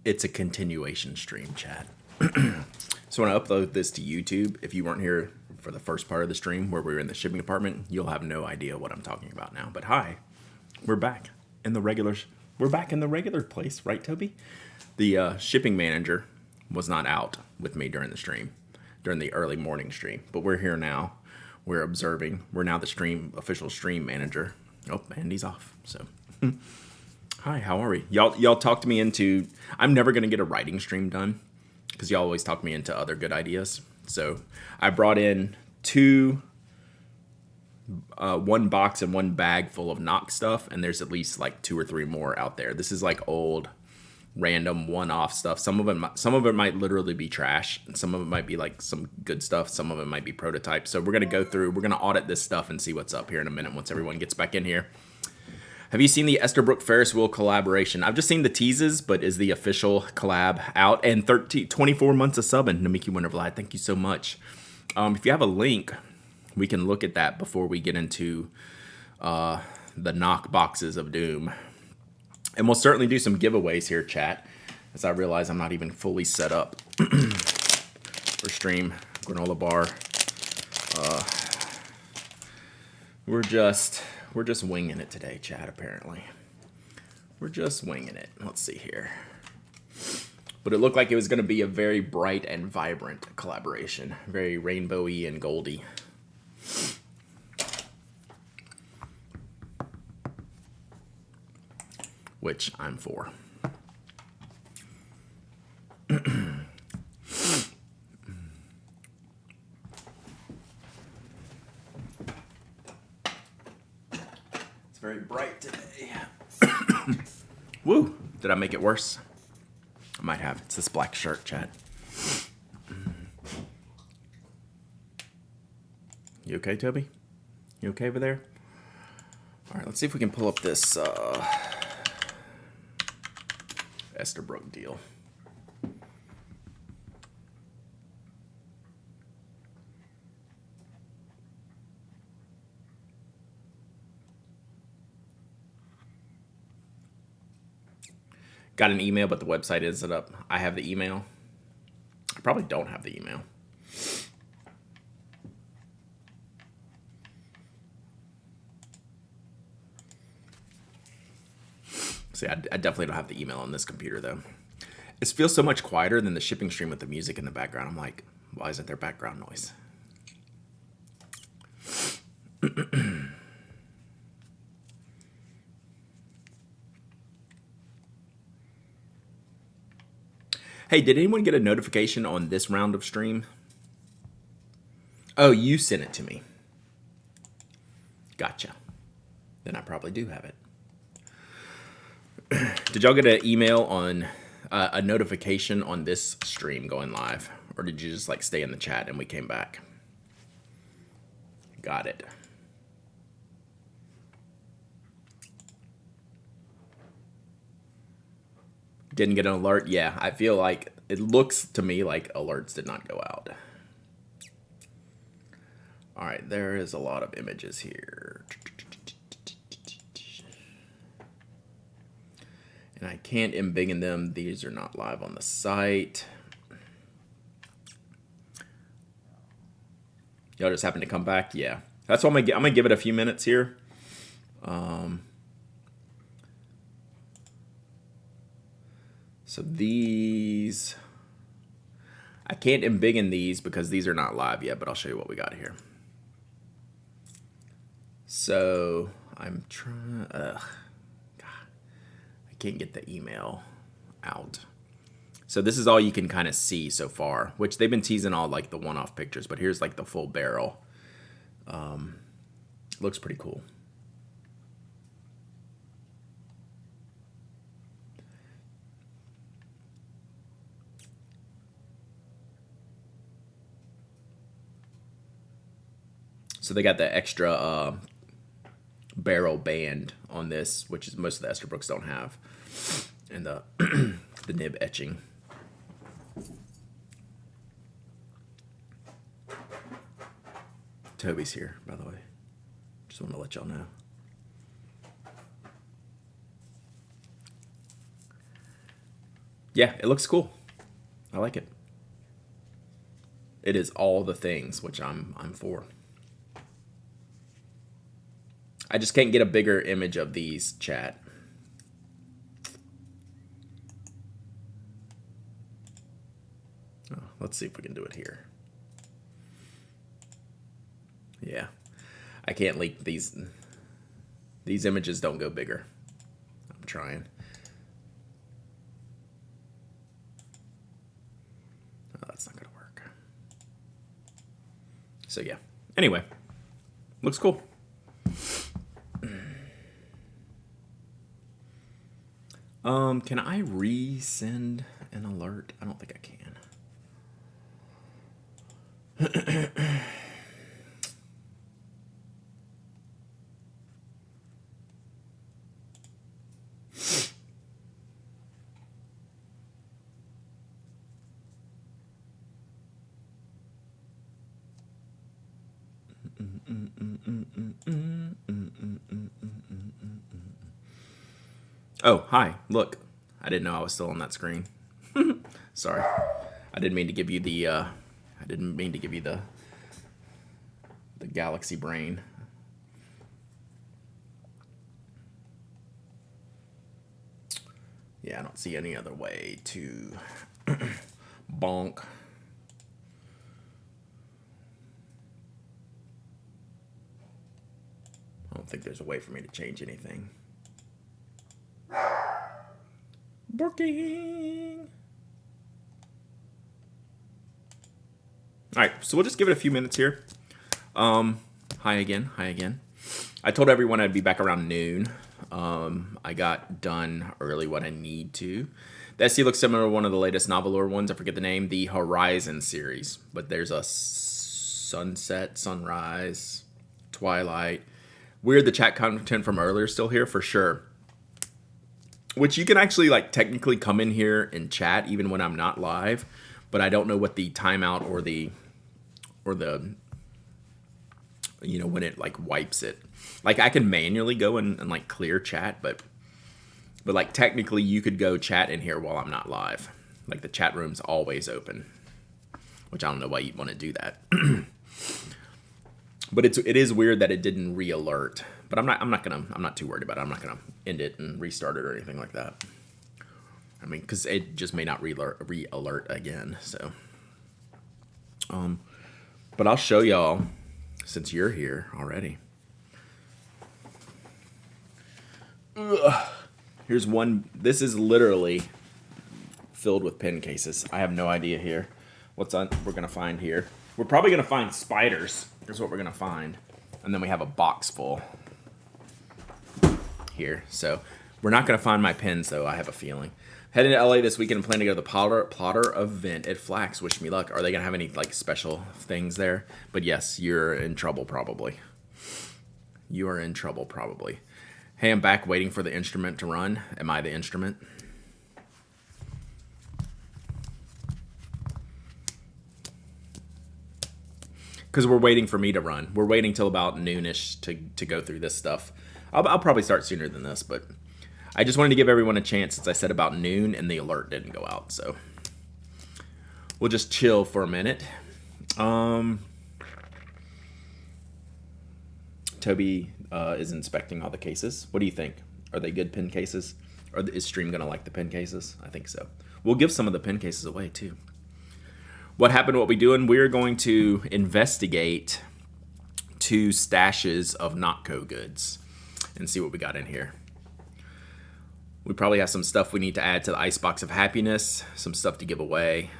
It's a continuation stream, chat. So when I upload this to YouTube, if you weren't here for the first part of the stream where we were in the shipping department, you'll have no idea what I'm talking about now. But hi, we're back in the regular. We're back in the regular place, right, Toby? The shipping manager was not out with me during the stream, during the early morning stream. But we're here now. We're observing. We're now the official stream manager. Oh, and he's off. So, hi, how are we? Y'all talked me into. I'm never gonna get a writing stream done because y'all always talk me into other good ideas. So I brought in one box and one bag full of Nock stuff, and there's at least like 2 or 3 more out there. This is like old, random, one-off stuff. Some of it might literally be trash, and some of it might be like some good stuff. Some of it might be prototypes. So we're gonna go through. We're gonna audit this stuff and see what's up here in a minute once everyone gets back in here. Have you seen the Esterbrook Ferris wheel collaboration? I've just seen the teases, but is the official collab out? And 24 months of subbing, Namiki Wintervlad. Thank you so much. If you have a link, we can look at that before we get into the Nock boxes of doom. And we'll certainly do some giveaways here, chat, as I realize I'm not even fully set up for stream. Granola bar. We're just winging it today, chat, apparently. We're just winging it. Let's see here. But it looked like it was going to be a very bright and vibrant collaboration. Very rainbowy and goldy. Which I'm for. It's very bright today. Woo! Did I make it worse? I might have. It's this black shirt, chat. You okay, Toby? You okay over there? All right, let's see if we can pull up this Esterbrook deal. Got an email, but the website isn't up. I have the email. I probably don't have the email. See, I definitely don't have the email on this computer, though. It feels so much quieter than the shipping stream with the music in the background. I'm like, why isn't there background noise? Hey, did anyone get a notification on this round of stream? Oh, you sent it to me. Gotcha. Then I probably do have it. Did y'all get an email on a notification on this stream going live? Or did you just like stay in the chat and we came back? Got it. Didn't get an alert? Yeah, I feel like it looks to me like alerts did not go out. All right, there is a lot of images here. And I can't embiggen them. These are not live on the site. Y'all just happen to come back? Yeah. That's why I'm gonna give it a few minutes here. So these, I can't embiggen these because these are not live yet, but I'll show you what we got here. So I'm trying, God, I can't get the email out. So this is all you can kind of see so far, which they've been teasing all like the one-off pictures, but here's like the full barrel. Looks pretty cool. So they got the extra barrel band on this, which is most of the Esterbrook's don't have, and the the nib etching. Toby's here, by the way. Just want to let y'all know. Yeah, it looks cool. I like it. It is all the things, which I'm for. I just can't get a bigger image of these, chat. Oh, let's see if we can do it here. Yeah, I can't leak these. These images don't go bigger. I'm trying. Oh, that's not gonna work. So yeah. Anyway, looks cool. Can I resend an alert? I don't think I can. Oh, hi. Look. I didn't know I was still on that screen. Sorry. I didn't mean to give you the the galaxy brain. Yeah, I don't see any other way to bonk. I don't think there's a way for me to change anything. Barking. All right, so we'll just give it a few minutes here. Hi again. I told everyone I'd be back around noon. I got done early what I need to. The SC looks similar to one of the latest Novelore ones. I forget the name. The Horizon series. But there's a sunset, sunrise, twilight. Weird the chat content from earlier is still here for sure. Which you can actually like technically come in here and chat even when I'm not live. But I don't know what the timeout or the you know, when it like wipes it. Like I can manually go and like clear chat, but like technically you could go chat in here while I'm not live. Like the chat room's always open, which I don't know why you'd want to do that. But it is weird that it didn't re-alert. But I'm not too worried about it. I'm not gonna end it and restart it or anything like that. I mean, because it just may not re-alert again. So, but I'll show y'all since you're here already. Ugh. Here's one. This is literally filled with pen cases. I have no idea here what's on. We're gonna find here. We're probably gonna find spiders. Here's what we're gonna find, and then we have a box full here. So we're not gonna find my pens though. I have a feeling. Heading to LA this weekend and plan to go to the Plotter event at Flax. Wish me luck. Are they gonna have any like special things there? But yes, you're in trouble probably. You are in trouble probably. Hey, I'm back waiting for the instrument to run. Am I the instrument? Because we're waiting for me to run. We're waiting till about noonish to go through this stuff. I'll probably start sooner than this, but I just wanted to give everyone a chance since I said about noon and the alert didn't go out. So we'll just chill for a minute. Toby is inspecting all the cases. What do you think? Are they good pen cases? Or is Stream going to like the pen cases? I think so. We'll give some of the pen cases away too. What happened, what we doing? We're going to investigate 2 stashes of Nock goods and see what we got in here. We probably have some stuff we need to add to the Icebox of Happiness, some stuff to give away.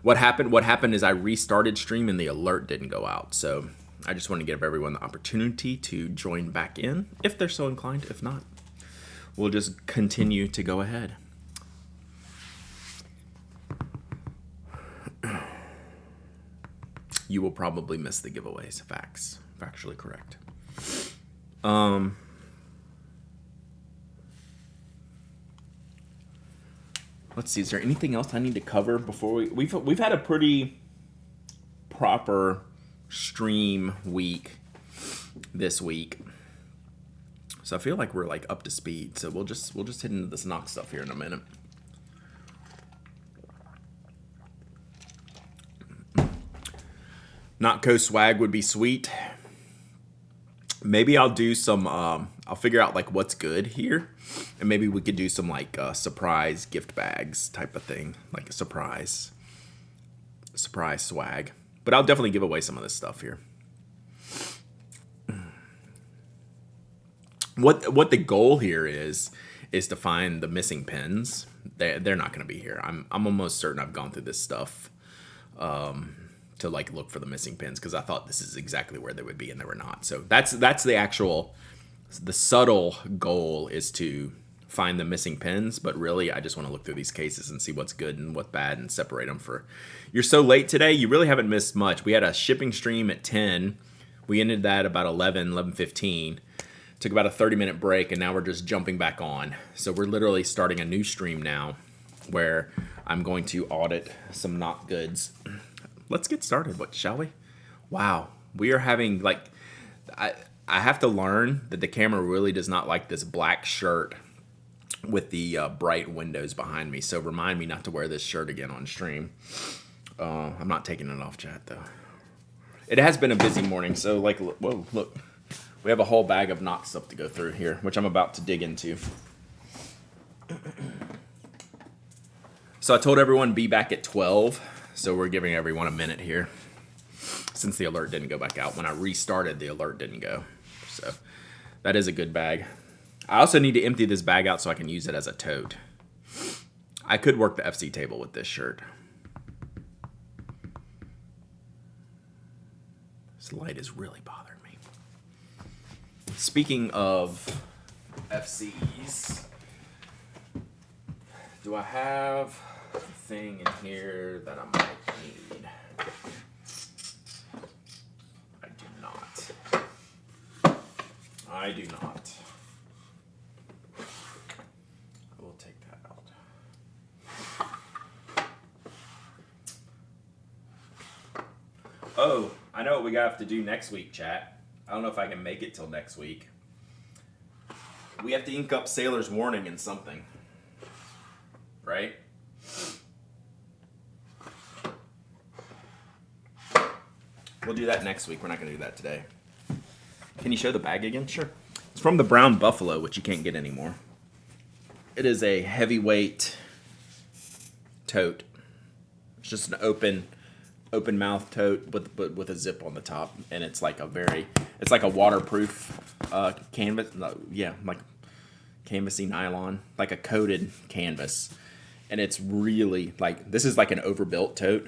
What happened is I restarted Stream and the alert didn't go out. So I just want to give everyone the opportunity to join back in if they're so inclined. If not, we'll just continue to go ahead. You will probably miss the giveaways. Facts. Factually correct. Let's see. Is there anything else I need to cover before we've had a pretty proper stream week this week, so I feel like we're like up to speed. So we'll just hit into this Nock stuff here in a minute. Notco swag would be sweet. Maybe I'll do some, I'll figure out like what's good here. And maybe we could do some like surprise gift bags type of thing. Like a surprise swag. But I'll definitely give away some of this stuff here. What the goal here is to find the missing pins. They're not going to be here. I'm almost certain I've gone through this stuff to like look for the missing pins because I thought this is exactly where they would be and they were not. So that's the subtle goal is to find the missing pins, but really I just want to look through these cases and see what's good and what's bad and separate them for. You're so late today, you really haven't missed much. We had a shipping stream at 10. We ended that about 11:15. Took about a 30-minute break, and now we're just jumping back on. So we're literally starting a new stream now where I'm going to audit some Nock goods. Let's get started, shall we? Wow, we are having, like, I have to learn that the camera really does not like this black shirt with the bright windows behind me. So remind me not to wear this shirt again on stream. I'm not taking it off, chat, though. It has been a busy morning, so, like, whoa, look. We have a whole bag of Nock stuff to go through here, which I'm about to dig into. So I told everyone be back at 12, so we're giving everyone a minute here. Since the alert didn't go back out. When I restarted, the alert didn't go. So that is a good bag. I also need to empty this bag out so I can use it as a tote. I could work the FC table with this shirt. This light is really bothering me. Speaking of FCs, do I have a thing in here that I might need? I do not. I do not. I will take that out. Oh, I know what we have to do next week, chat. I don't know if I can make it till next week. We have to ink up Sailor's Warning in something. Right? We'll do that next week. We're not going to do that today. Can you show the bag again? Sure. It's from the Brown Buffalo, which you can't get anymore. It is a heavyweight tote. It's just an open mouth tote with a zip on the top, and it's like a waterproof canvas. Yeah, like canvasy nylon, like a coated canvas, and it's really like this is like an overbuilt tote,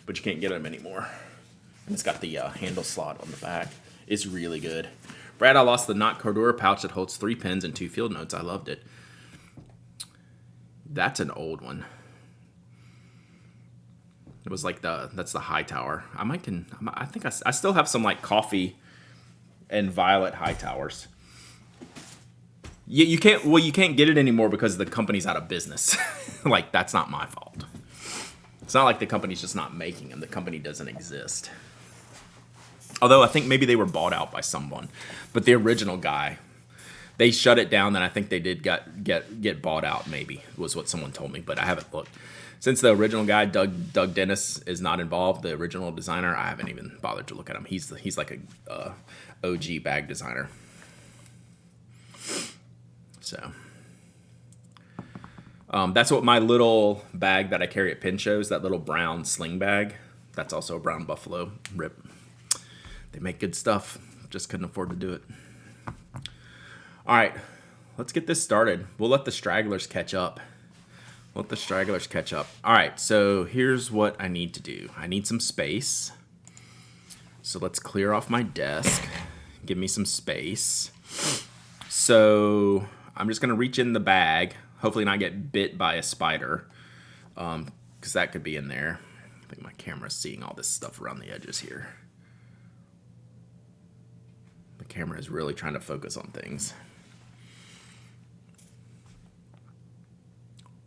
but you can't get them anymore. And it's got the handle slot on the back. It's really good. Brad, I lost the Nock Cordura pouch that holds 3 pins and 2 field notes. I loved it. That's an old one. It was like that's the Hightower. I think I still have some like coffee and violet Hightowers. You can't get it anymore because the company's out of business. Like that's not my fault. It's not like the company's just not making them. The company doesn't exist. Although I think maybe they were bought out by someone, but the original guy, they shut it down. And I think they did get bought out. Maybe was what someone told me, but I haven't looked. Since the original guy, Doug Dennis, is not involved, the original designer, I haven't even bothered to look at him. He's like a OG bag designer. So that's what my little bag that I carry at pin shows, that little brown sling bag. That's also a Brown Buffalo. Rip. They make good stuff. Just couldn't afford to do it. All right, let's get this started. We'll let the stragglers catch up. All right, so here's what I need to do. I need some space. So let's clear off my desk. Give me some space. So I'm just going to reach in the bag. Hopefully not get bit by a spider. Because that could be in there. I think my camera's seeing all this stuff around the edges here. The camera is really trying to focus on things.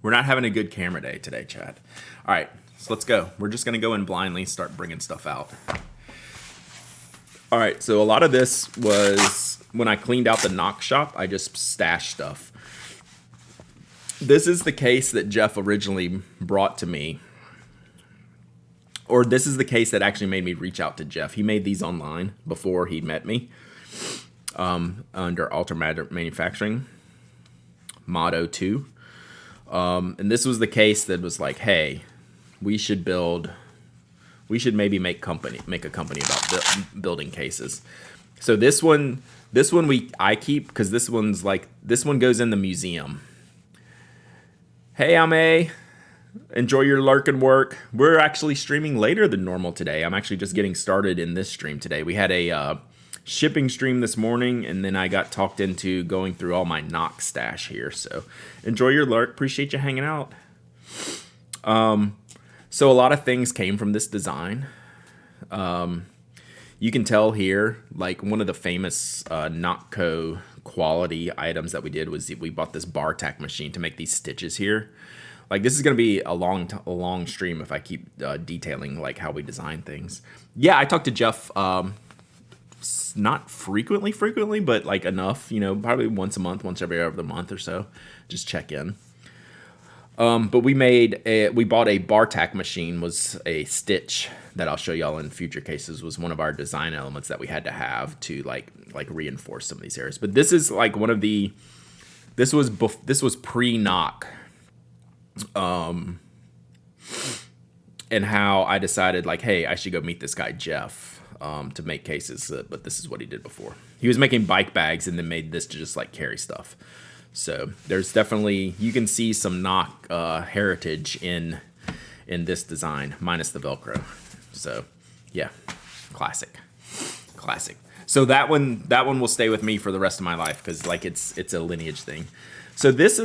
We're not having a good camera day today, Chad. All right, so let's go. We're just going to go in blindly, start bringing stuff out. All right, so a lot of this was when I cleaned out the Nock shop, I just stashed stuff. This is the case that Jeff originally brought to me Or this is the case that actually made me reach out to Jeff. He made these online before he met me, under Ultra Manufacturing, Motto 2. And this was the case that was like, hey, we should maybe make a company about building cases. So this one I keep, because this one goes in the museum. Hey, I'm A. Enjoy your lurking work. We're actually streaming later than normal today. I'm actually just getting started in this stream today. We had a shipping stream this morning, and then I got talked into going through all my Nock stash here. So enjoy your lurk. Appreciate you hanging out. So a lot of things came from this design. You can tell here, like one of the famous Nockco quality items that we did was we bought this bar tack machine to make these stitches here. Like this is going to be a long stream if I keep detailing like how we design things. Yeah, I talk to Jeff not frequently, but like enough, probably once a month, once every other month or so, just check in. But we bought a bar tack machine, was a stitch that I'll show y'all in future cases, was one of our design elements that we had to have to like reinforce some of these areas. But this is like this was pre-Nock. And how I decided like, hey, I should go meet this guy, Jeff, to make cases. But this is what he did before. He was making bike bags and then made this to just like carry stuff. So there's definitely, you can see some Nock heritage in this design, minus the Velcro. So yeah, classic. So that one will stay with me for the rest of my life because like it's a lineage thing. So this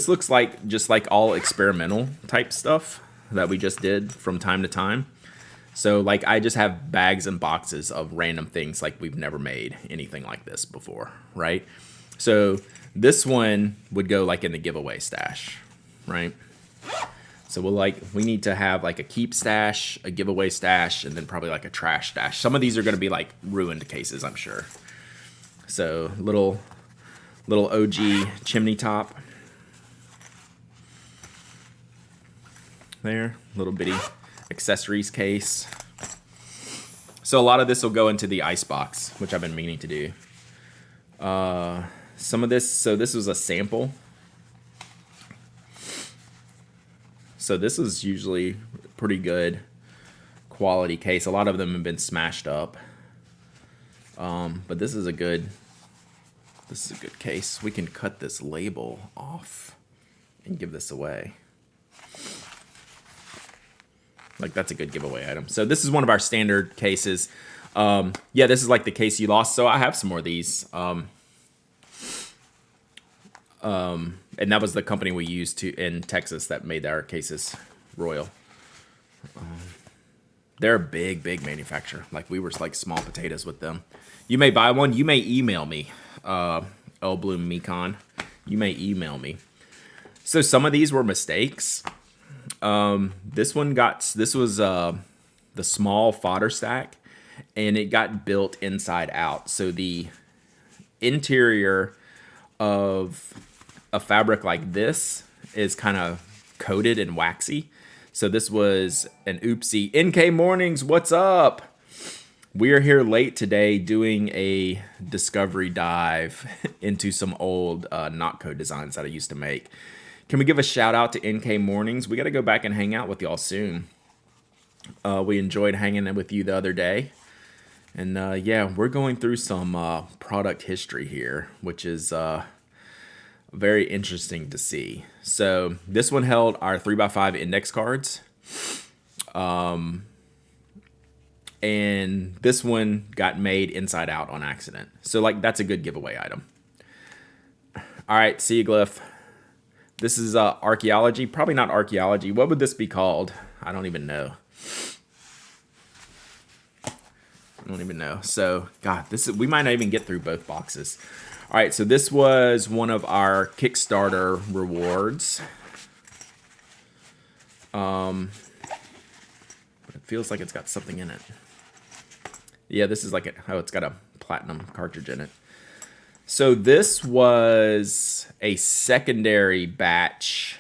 looks like just like all experimental type stuff that we just did from time to time. So like I just have bags and boxes of random things like we've never made anything like this before, right? So this one would go like in the giveaway stash, right? So we need to have like a keep stash, a giveaway stash, and then probably like a trash stash. Some of these are going to be like ruined cases, I'm sure. So little OG chimney top. There, little bitty accessories case. So a lot of this will go into the ice box, which I've been meaning to do. Some of this, so this was a sample. So this is usually pretty good quality case. A lot of them have been smashed up. But this is a good case. We can cut this label off and give this away. Like that's a good giveaway item. So this is one of our standard cases. Yeah, this is like the case you lost. So I have some more of these. And that was the company we used in Texas that made our cases Royal. They're a big manufacturer. Like we were like small potatoes with them. You may buy one. You may email me, L Bloom Mecon. You may email me. So some of these were mistakes. This was the small fodder stack, and it got built inside out. So the interior of a fabric like this is kind of coated and waxy. So this was an oopsie. NK Mornings, what's up? We are here late today doing a discovery dive into some old Nockco designs that I used to make. Can we give a shout out to NK Mornings? We got to go back and hang out with y'all soon. We enjoyed hanging with you the other day. And yeah, we're going through some product history here, which is very interesting to see. So this one held our 3x5 index cards. And this one got made inside out on accident. So like that's a good giveaway item. All right, see you, Glyph. This is archaeology. Probably not archaeology. What would this be called? I don't even know. So, God, we might not even get through both boxes. All right, so this was one of our Kickstarter rewards. But it feels like it's got something in it. Yeah, this is like it's got a platinum cartridge in it. So this was a secondary batch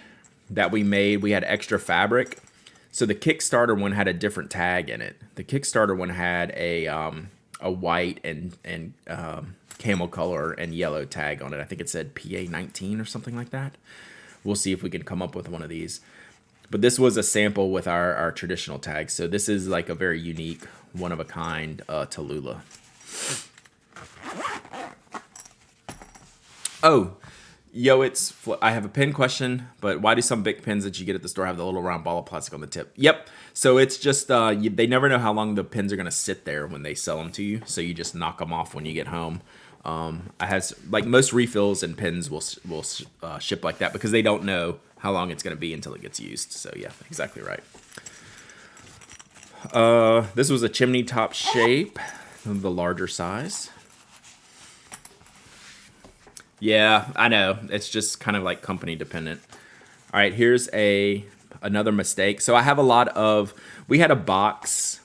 that we made. We had extra fabric. So the Kickstarter one had a different tag in it. The Kickstarter one had a white and camel color and yellow tag on it. I think it said PA19 or something like that. We'll see if we can come up with one of these. But this was a sample with our traditional tags. So this is like a very unique, one-of-a-kind Tallulah. Oh, yo, I have a pin question, but why do some big pins that you get at the store have the little round ball of plastic on the tip? Yep. So it's just, they never know how long the pins are going to sit there when they sell them to you. So you just knock them off when you get home. Like most refills and pins will ship like that because they don't know how long it's going to be until it gets used. So yeah, exactly right. This was a chimney top shape, the larger size. Yeah, I know. It's just kind of like company dependent. All right, here's another mistake. So I have we had a box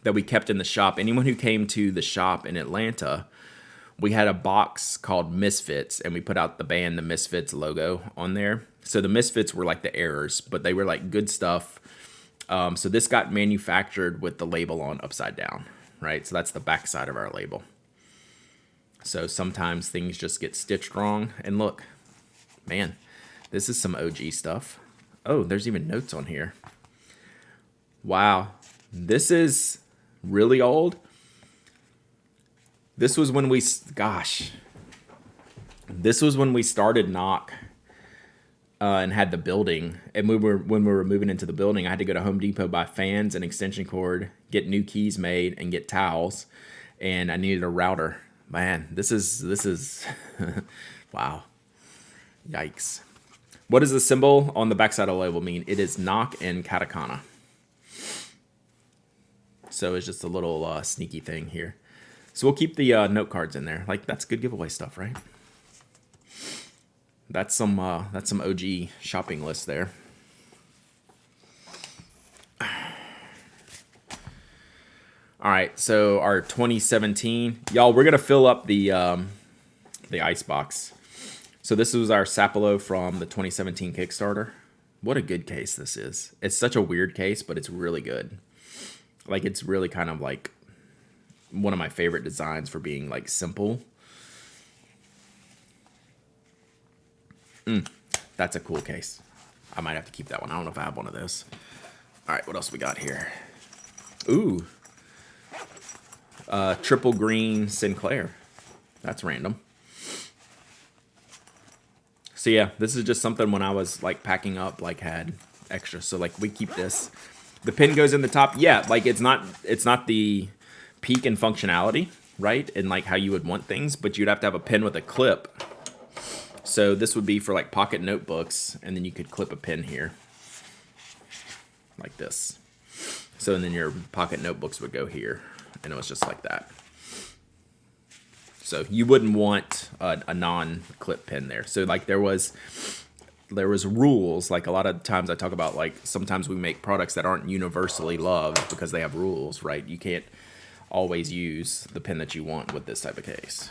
that we kept in the shop. Anyone who came to the shop in Atlanta, we had a box called Misfits, and we put out the band, the Misfits logo on there. So the Misfits were like the errors, but they were like good stuff. So this got manufactured with the label on upside down, right? So that's the back side of our label. So sometimes things just get stitched wrong. And look, man, this is some OG stuff. Oh, there's even notes on here. Wow, this is really old. This was when we started Nock and had the building. And when we were moving into the building, I had to go to Home Depot, buy fans and extension cord, get new keys made, and get towels. And I needed a router. Man, this is wow. Yikes. What does the symbol on the backside of the label mean? It is Nock and katakana. So it's just a little sneaky thing here. So we'll keep the note cards in there. Like, that's good giveaway stuff, right? That's some OG shopping list there. All right, so our 2017, y'all, we're gonna fill up the ice box. So this was our Sapelo from the 2017 Kickstarter. What a good case this is. It's such a weird case, but it's really good. Like, it's really kind of like one of my favorite designs for being like simple. That's a cool case. I might have to keep that one. I don't know if I have one of those. All right, what else we got here? Ooh. Triple green Sinclair. That's random. So yeah, this is just something when I was like packing up, like had extra. So like we keep this. The pin goes in the top. Yeah, like it's not the peak in functionality, right? And like how you would want things, but you'd have to have a pin with a clip. So this would be for like pocket notebooks, and then you could clip a pin here. Like this. So and then your pocket notebooks would go here. And it was just like that. So you wouldn't want a non-clip pin there. So like there was rules. Like a lot of times I talk about like sometimes we make products that aren't universally loved because they have rules, right? You can't always use the pin that you want with this type of case.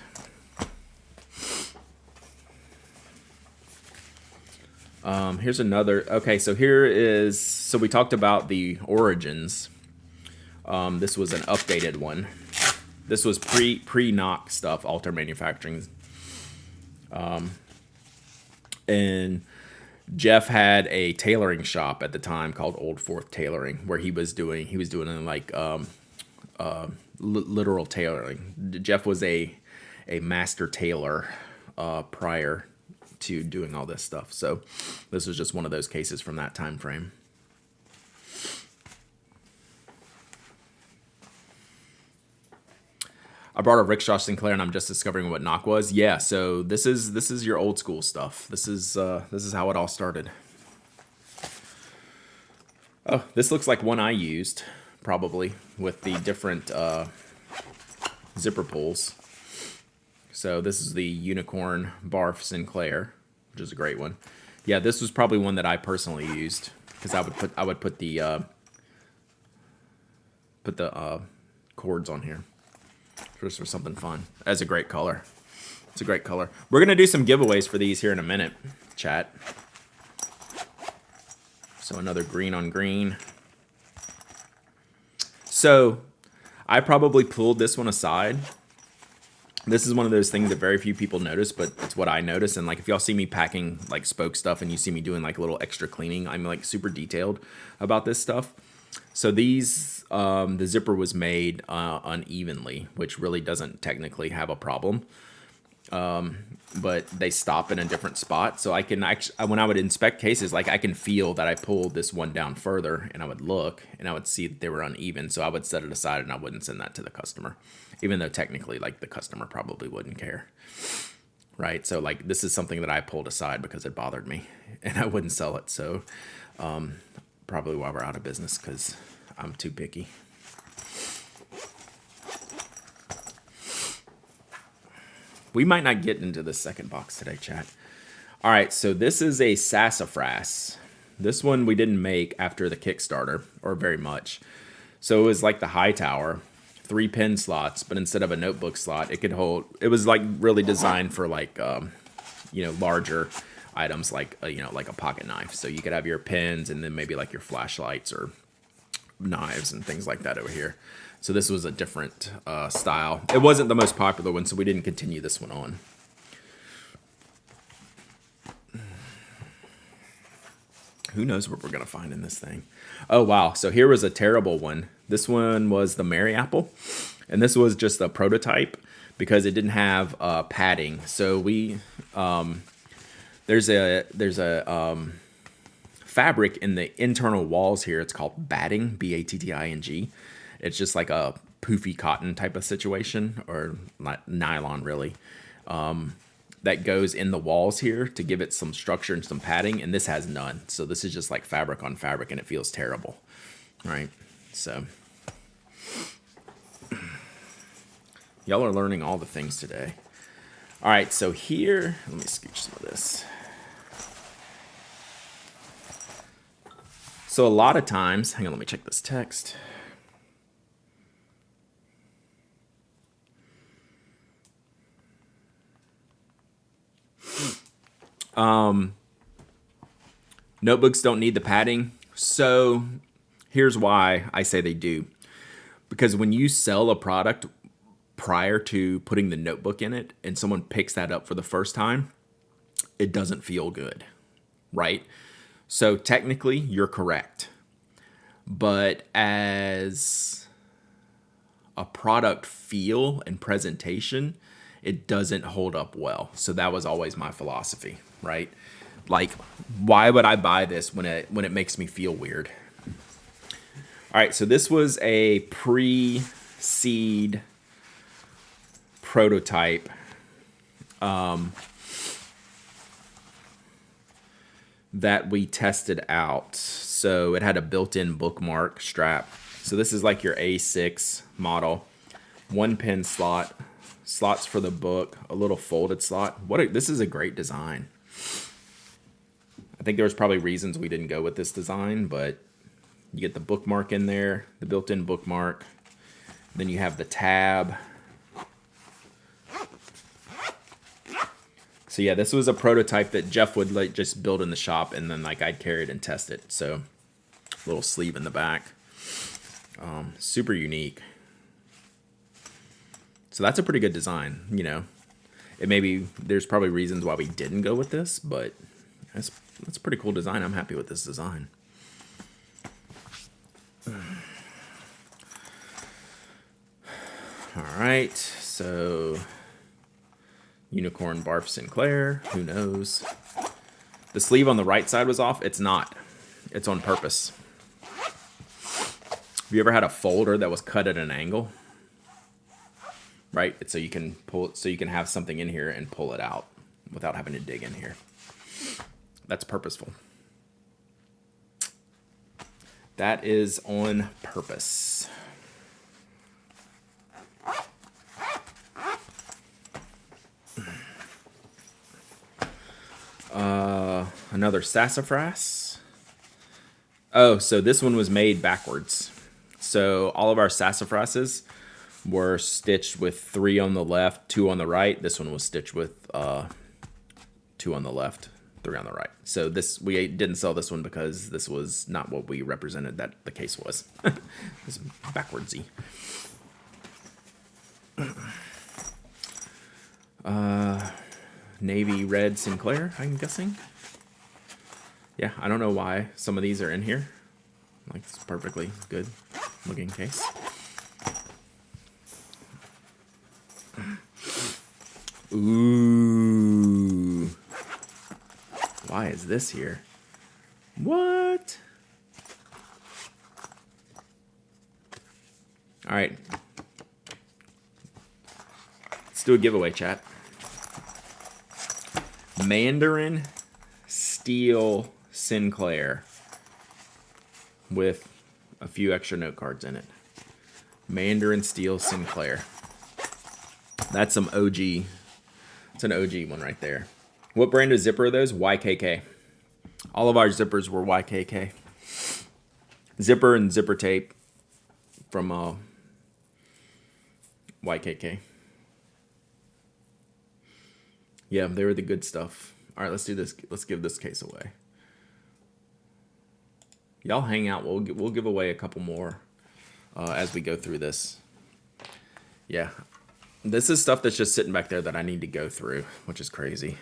Here's another. Okay, so so we talked about the origins. This was an updated one. This was pre-Nock stuff, Alter Manufacturing. And Jeff had a tailoring shop at the time called Old Fourth Tailoring, where he was doing like literal tailoring. Jeff was a master tailor prior to doing all this stuff. So this was just one of those cases from that time frame. I brought a rickshaw Sinclair, and I'm just discovering what Nock was. Yeah, so this is your old school stuff. This is how it all started. Oh, this looks like one I used, probably, with the different zipper pulls. So this is the Unicorn Barf Sinclair, which is a great one. Yeah, this was probably one that I personally used because I would put the cords on here. Just for something fun. That's a great color. It's a great color. We're going to do some giveaways for these here in a minute, chat. So another green on green. So I probably pulled this one aside. This is one of those things that very few people notice, but it's what I notice. And like, if y'all see me packing like spoke stuff and you see me doing like a little extra cleaning, I'm like super detailed about this stuff. So these, the zipper was made unevenly, which really doesn't technically have a problem. But they stop in a different spot. So I can actually, when I would inspect cases, like I can feel that I pulled this one down further, and I would look and I would see that they were uneven. So I would set it aside and I wouldn't send that to the customer, even though technically like the customer probably wouldn't care. Right. So like, this is something that I pulled aside because it bothered me and I wouldn't sell it. So, probably why we're out of business, because I'm too picky. We might not get into the second box today, chat. All right, so this is a sassafras. This one we didn't make after the Kickstarter, or very much. So it was like the Hightower, 3 pen slots, but instead of a notebook slot, it could hold. It was like really designed for like, larger items, like like a pocket knife. So you could have your pens and then maybe like your flashlights or knives and things like that over here. So this was a different style. It wasn't the most popular one, so we didn't continue this one on. Who knows what we're going to find in this thing? Oh, wow. So here was a terrible one. This one was the Mary Apple. And this was just a prototype because it didn't have padding. So we... There's a fabric in the internal walls here. It's called batting, B-A-T-T-I-N-G. It's just like a poofy cotton type of situation, or nylon really, that goes in the walls here to give it some structure and some padding. And this has none. So this is just like fabric on fabric, and it feels terrible, right? So y'all are learning all the things today. All right, so here, let me scooch some of this. So a lot of times, hang on, let me check this text. Notebooks don't need the padding. So here's why I say they do. Because when you sell a product prior to putting the notebook in it and someone picks that up for the first time, it doesn't feel good, right? So technically you're correct. But as a product feel and presentation, it doesn't hold up well. So that was always my philosophy, right? Like, why would I buy this when it makes me feel weird? All right, so this was a pre-seed prototype that we tested out. So it had a built-in bookmark strap. So this is like your A6 model. 1 pen slot, slots for the book, a little folded slot. This is a great design. I think there was probably reasons we didn't go with this design, but you get the bookmark in there, the built-in bookmark. Then you have the tab. So yeah, this was a prototype that Jeff would like just build in the shop, and then like I'd carry it and test it. So little sleeve in the back, super unique. So that's a pretty good design. You know, there's probably reasons why we didn't go with this, but that's a pretty cool design. I'm happy with this design. All right, so Unicorn Barf Sinclair, who knows? The sleeve on the right side was off. It's not. It's on purpose. Have you ever had a folder that was cut at an angle? Right? It's so you can pull it, so you can have something in here and pull it out without having to dig in here. That's purposeful. That is on purpose. Another sassafras. Oh, so this one was made backwards. So all of our sassafrases were stitched with 3 on the left, 2 on the right. This one was stitched with 2 on the left, 3 on the right. So this, we didn't sell this one because this was not what we represented that the case was. It's backwardsy. Navy red Sinclair, I'm guessing. Yeah, I don't know why some of these are in here. Like, it's perfectly good looking case. Ooh. Why is this here? What? All right. Let's do a giveaway, chat. Mandarin Steel Sinclair with a few extra note cards in it. Mandarin Steel Sinclair. That's some OG. It's an OG one right there. What brand of zipper are those? YKK. All of our zippers were YKK. Zipper and zipper tape from YKK. Yeah, they were the good stuff. All right, let's do this. Let's give this case away. Y'all hang out. We'll give away a couple more as we go through this. Yeah, this is stuff that's just sitting back there that I need to go through, which is crazy.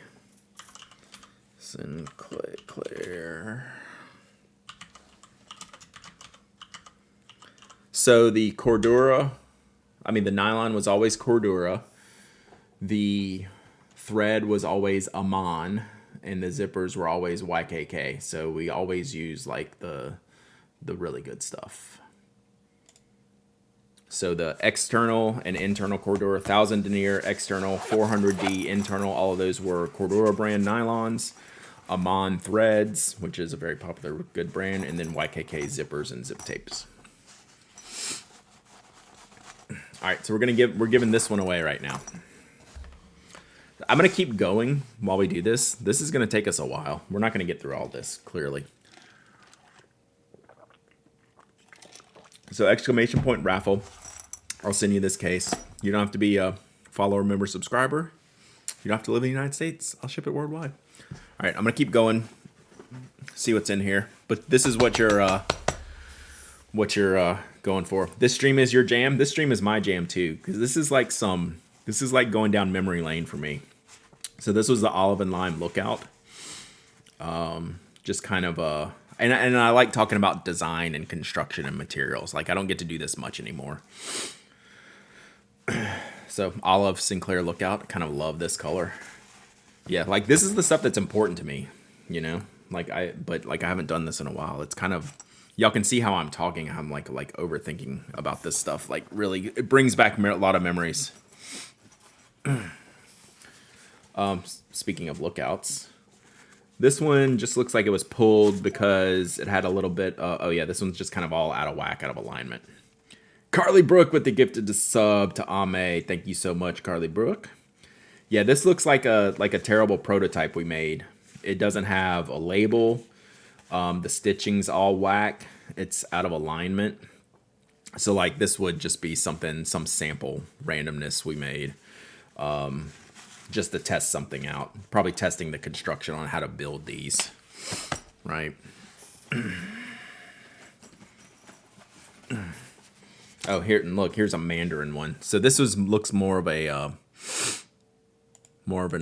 Sinclair. So the Cordura, I mean the nylon was always Cordura. The thread was always Amman, and the zippers were always YKK. So we always use like the really good stuff. So the external and internal Cordura, 1000 denier external, 400D internal, all of those were Cordura brand nylons. Amman threads, which is a very popular good brand, and then YKK zippers and zip tapes. All right, so we're giving this one away right now. I'm gonna keep going while we do this. This is gonna take us a while. We're not gonna get through all this, clearly. So exclamation point raffle. I'll send you this case. You don't have to be a follower, member, subscriber. You don't have to live in the United States. I'll ship it worldwide. All right, I'm gonna keep going. See what's in here. But this is what you're going for. This stream is your jam. This stream is my jam too, because this is like going down memory lane for me. So this was the olive and lime lookout. Just kind of and I like talking about design and construction and materials. Like I don't get to do this much anymore. So olive Sinclair lookout. I kind of love this color. Yeah, like this is the stuff that's important to me, you know. Like I haven't done this in a while. It's kind of, y'all can see how I'm talking. I'm like overthinking about this stuff. Like really, it brings back a lot of memories. Speaking of lookouts, this one just looks like it was pulled because it had a little bit. Oh yeah, this one's just kind of all out of whack, out of alignment. Carly Brook with the gifted sub to Ame. Thank you so much, Carly Brook. Yeah, this looks like a terrible prototype we made. It doesn't have a label. The stitching's all whack. It's out of alignment. So like this would just be some sample randomness we made. Just to test something out. Probably testing the construction on how to build these. Right. Oh, here, and look, here's a Mandarin one. So this looks more of an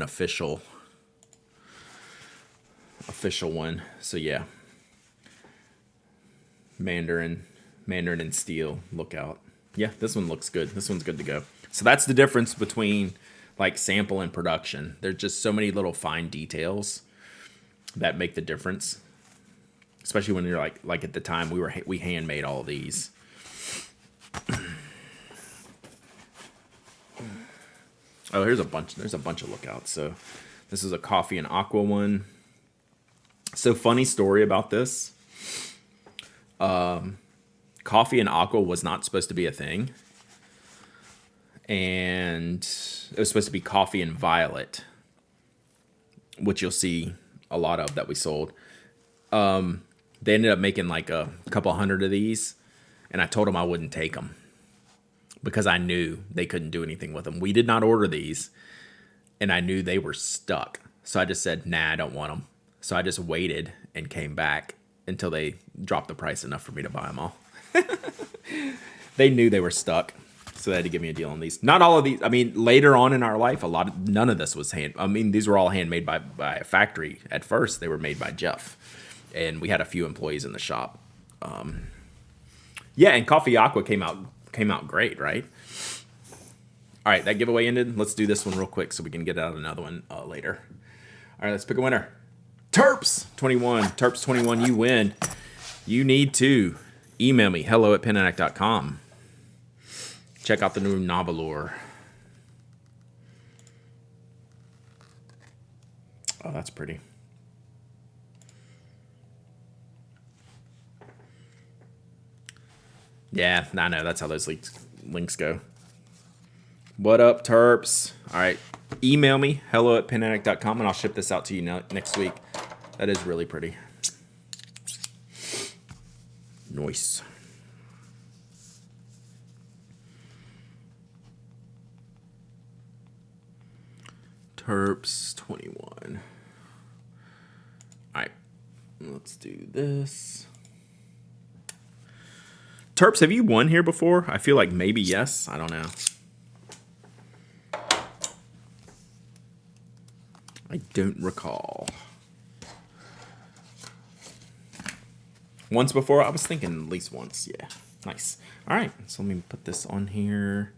official one. So yeah. Mandarin and steel lookout. Yeah, this one looks good. This one's good to go. So that's the difference between like sample and production. There's just so many little fine details that make the difference. Especially when you're like at the time we handmade all of these. Oh, there's a bunch of lookouts. So this is a coffee and aqua one. So funny story about this. Coffee and aqua was not supposed to be a thing. And it was supposed to be coffee and violet, which you'll see a lot of that we sold. They ended up making like a couple hundred of these, and I told them I wouldn't take them because I knew they couldn't do anything with them. We did not order these, and I knew they were stuck. So I just said, nah, I don't want them. So I just waited and came back until they dropped the price enough for me to buy them all. They knew they were stuck, so they had to give me a deal on these. Not all of these. I mean, later on in our life, none of this was hand. I mean, these were all handmade by a factory. At first, they were made by Jeff, and we had a few employees in the shop. Yeah, and Coffee Aqua came out great, right? All right, that giveaway ended. Let's do this one real quick so we can get out another one later. All right, let's pick a winner. Terps 21. Terps 21, you win. You need to email me, hello@penanac.com. Check out the new Novelure. Oh, that's pretty. Yeah, I know. That's how those links go. What up, Terps? All right. Email me, hello@penanac.com, and I'll ship this out to you next week. That is really pretty. Nice. Terps 21. All right. Let's do this. Terps, have you won here before? I feel like maybe yes. I don't know. I don't recall. Once before? I was thinking at least once. Yeah. Nice. All right. So let me put this on here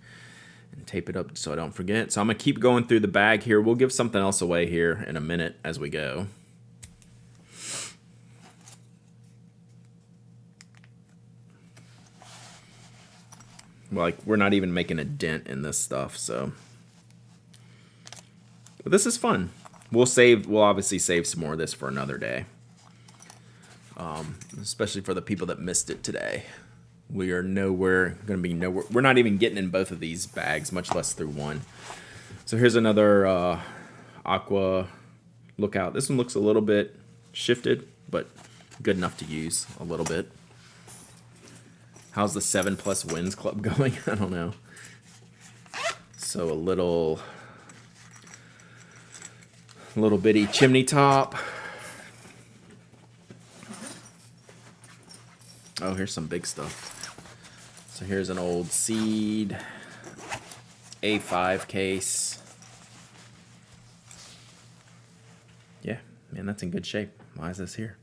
and tape it up so I don't forget. So I'm going to keep going through the bag here. We'll give something else away here in a minute as we go. Like, we're not even making a dent in this stuff, so. But this is fun. We'll obviously save some more of this for another day. Especially for the people that missed it today. We are going to be nowhere. We're not even getting in both of these bags, much less through one. So here's another Aqua Lookout. This one looks a little bit shifted, but good enough to use a little bit. How's the 7+ wins club going? I don't know. So a little bitty chimney top. Oh, here's some big stuff. So here's an old Seed A5 case. Yeah, man, that's in good shape. Why is this here?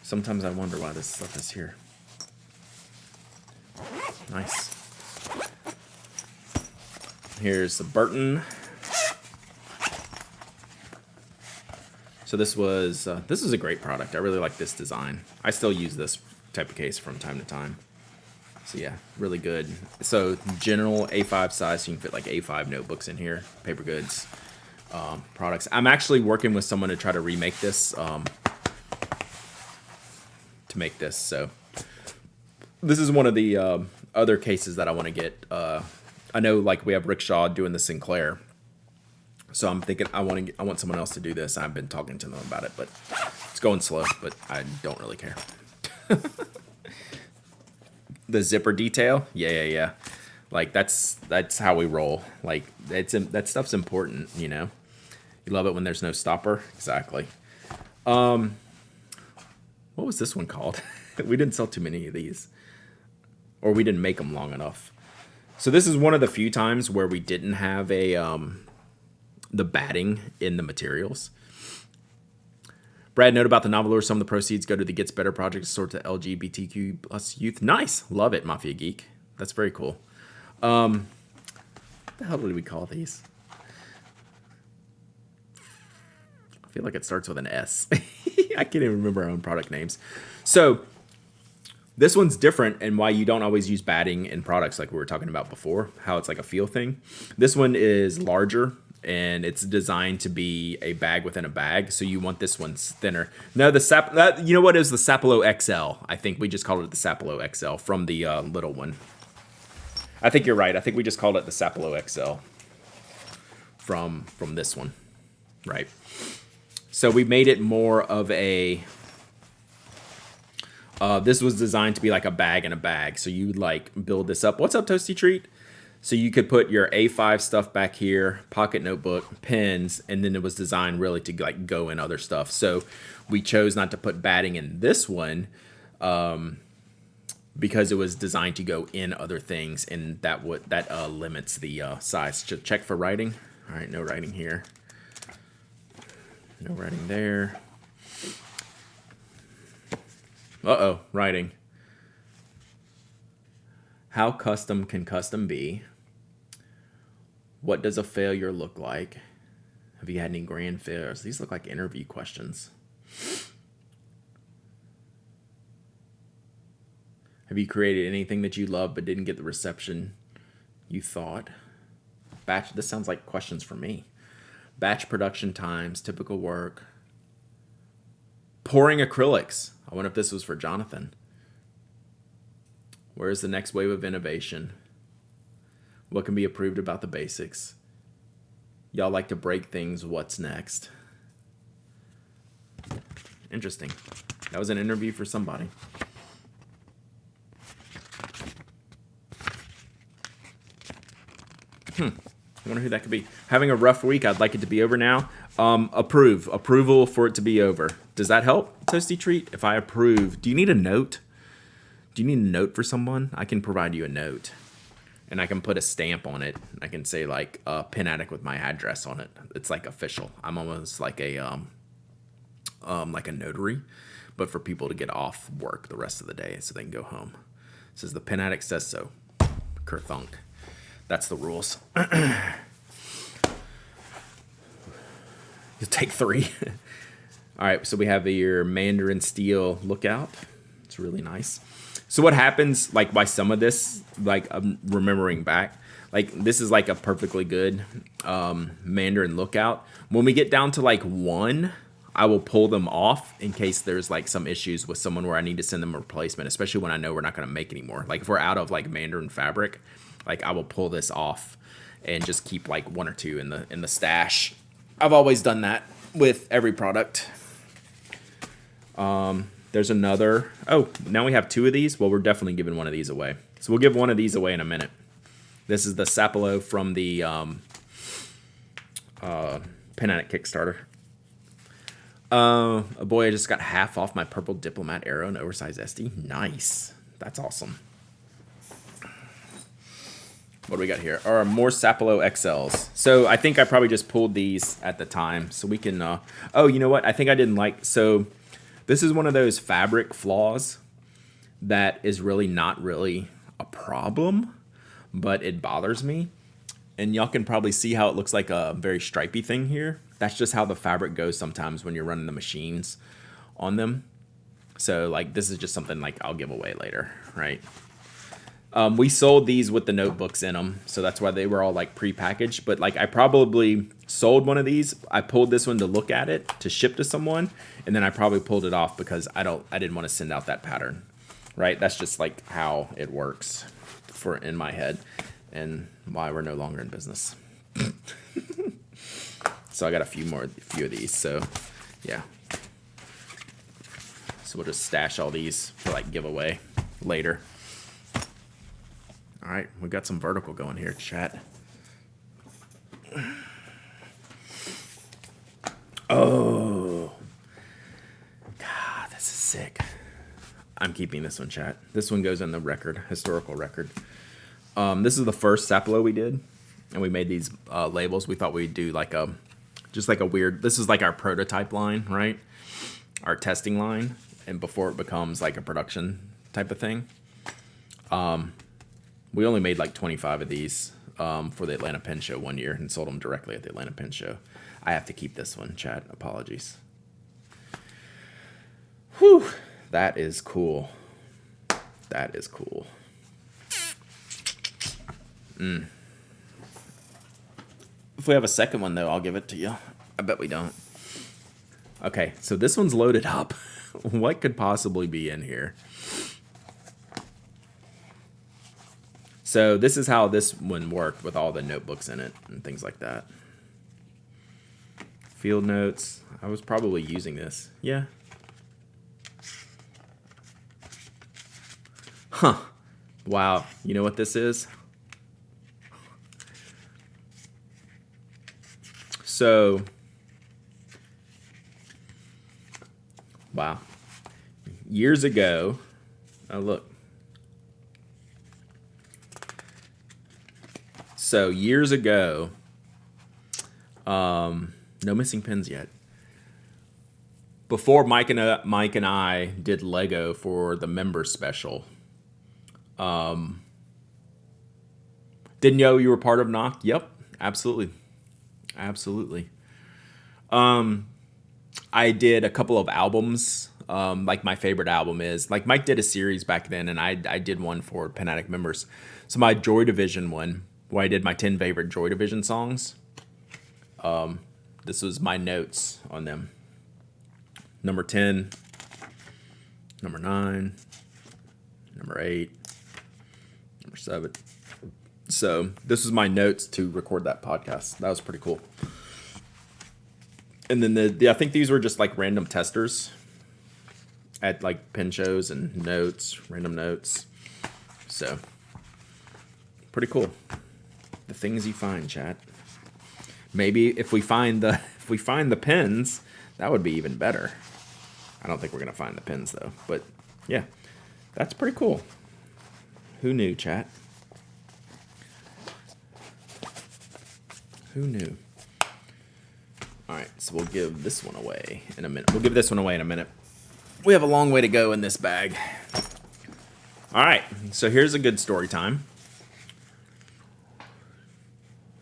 Sometimes I wonder why this stuff is here. Nice. Here's the Burton. So this is a great product. I really like this design. I still use this type of case from time to time. So yeah, really good. So general A5 size, so you can fit like A5 notebooks in here, paper goods, products. I'm actually working with someone to try to remake this, to make this. So this is one of the other cases that I want to get. I know, like, we have Rickshaw doing the Sinclair. So I'm thinking I want someone else to do this. I've been talking to them about it, but it's going slow, but I don't really care. The zipper detail. Yeah. Like, that's how we roll. Like, that stuff's important, you know. You love it when there's no stopper. Exactly. What was this one called? We didn't sell too many of these. Or we didn't make them long enough. So this is one of the few times where we didn't have the batting in the materials. Brad, note about the Novelure. Some of the proceeds go to the Gets Better project to sort to LGBTQ plus youth. Nice. Love it, Mafia Geek. That's very cool. What the hell did we call these? I feel like it starts with an S. I can't even remember our own product names. So this one's different, and why you don't always use batting in products like we were talking about before, how it's like a feel thing. This one is larger, and it's designed to be a bag within a bag, so you want this one's thinner. No, you know what is the Sapelo XL? I think we just called it the Sapelo XL from the little one. I think you're right. I think we just called it the Sapelo XL from this one, right? So we made it more of a. This was designed to be like a bag in a bag, so you would like build this up. What's up, Toasty Treat? So you could put your A5 stuff back here, pocket notebook, pens, and then it was designed really to like go in other stuff. So we chose not to put batting in this one because it was designed to go in other things, and that limits the size. Just check for writing. All right, no writing here. No writing there. Uh-oh, writing. How custom can custom be? What does a failure look like? Have you had any grand failures? These look like interview questions. Have you created anything that you love but didn't get the reception you thought? Batch, this sounds like questions for me. Batch production times, typical work. Pouring acrylics. I wonder if this was for Jonathan. Where's the next wave of innovation? What can be improved about the basics? Y'all like to break things. What's next? Interesting. That was an interview for somebody. I wonder who that could be. Having a rough week. I'd like it to be over now. Approval for it to be over. Does that help, Toasty Treat? If I approve, do you need a note? Do you need a note for someone? I can provide you a note. And I can put a stamp on it. I can say like Pen Addict with my address on it. It's like official. I'm almost like a notary, but for people to get off work the rest of the day so they can go home. It says the Pen Addict says so. Kerthunk. That's the rules. You'll take 3. All right, so we have your Mandarin Steel Lookout. It's really nice. So what happens, like, by some of this, like, I'm remembering back, like, this is, like, a perfectly good Mandarin Lookout. When we get down to, like, 1, I will pull them off in case there's, like, some issues with someone where I need to send them a replacement, especially when I know we're not going to make anymore. Like, if we're out of, like, Mandarin fabric, like, I will pull this off and just keep, like, 1 or 2 in the stash. I've always done that with every product. There's another. Oh, now we have 2 of these. Well, we're definitely giving 1 of these away. So we'll give 1 of these away in a minute. This is the Sapelo from the Pen Addict Kickstarter. Boy, I just got half off my purple Diplomat Arrow and oversized SD. Nice. That's awesome. What do we got here? More Sapelo XLs. So I think I probably just pulled these at the time. So we can... oh, you know what? I think I didn't like... So... This is one of those fabric flaws that is really not really a problem, but it bothers me. And y'all can probably see how it looks like a very stripy thing here. That's just how the fabric goes sometimes when you're running the machines on them. So like this is just something like I'll give away later, right? We sold these with the notebooks in them, so that's why they were all like pre-packaged. But like I probably sold one of these. I pulled this one to look at it to ship to someone, and then I probably pulled it off because I didn't want to send out that pattern, right? That's just like how it works for in my head, and why we're no longer in business. So I got a few of these. So yeah. So we'll just stash all these for like giveaway later. All right, we got some vertical going here, chat. Oh, God, this is sick. I'm keeping this one, chat. This one goes in the record, historical record. This is the first Sapelo we did, and we made these labels. We thought we'd do like just like a weird. This is like our prototype line, right? Our testing line, and before it becomes like a production type of thing. We only made like 25 of these for the Atlanta Pen Show one year and sold them directly at the Atlanta Pen Show. I have to keep this one, chat. Apologies. Whew. That is cool. That is cool. If we have a second one, though, I'll give it to you. I bet we don't. Okay, so this one's loaded up. What could possibly be in here? So this is how this one worked with all the notebooks in it and things like that. Field notes. I was probably using this. Yeah. Huh. Wow. You know what this is? So, wow. Years ago, oh look. So years ago, no missing pins yet. Before Mike and I did Lego for the member special, didn't know you were part of Nock? Yep, absolutely. I did a couple of albums. Like my favorite album is, like Mike did a series back then, and I did one for Panatic members. So my Joy Division one, where I did my 10 favorite Joy Division songs. This was my notes on them. Number 10, number 9, number 8, number 7. So this was my notes to record that podcast. That was pretty cool. And then I think these were just like random testers at like pin shows and notes, random notes. So pretty cool. The things you find, chat. Maybe if we find the pins, that would be even better. I don't think we're gonna find the pins though, but yeah, that's pretty cool. Who knew, chat? Who knew? All right, so we'll give this one away in a minute. We have a long way to go in this bag. All right, so here's a good story time.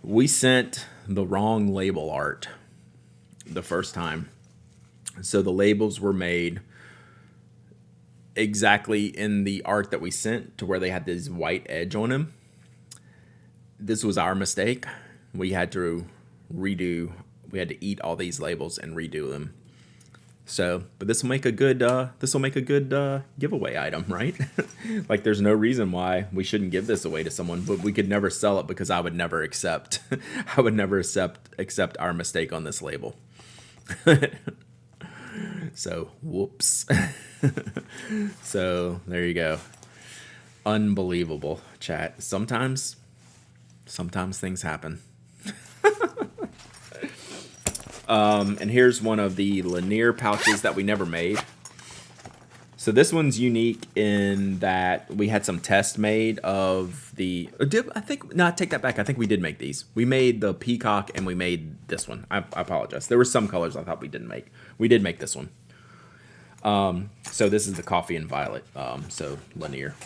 We sent the wrong label art the first time. So the labels were made exactly in the art that we sent to where they had this white edge on them. This was our mistake. We had to eat all these labels and redo them. So, but this will make a good giveaway item, right? Like there's no reason why we shouldn't give this away to someone, but we could never sell it because I would never accept our mistake on this label. So, whoops. So, there you go. Unbelievable, chat. Sometimes things happen. And here's one of the Lanier pouches that we never made. So this one's unique in that we had some tests made of the... take that back. I think we did make these. We made the peacock and we made this one. I apologize. There were some colors I thought we didn't make. We did make this one. So this is the coffee and violet. So Lanier.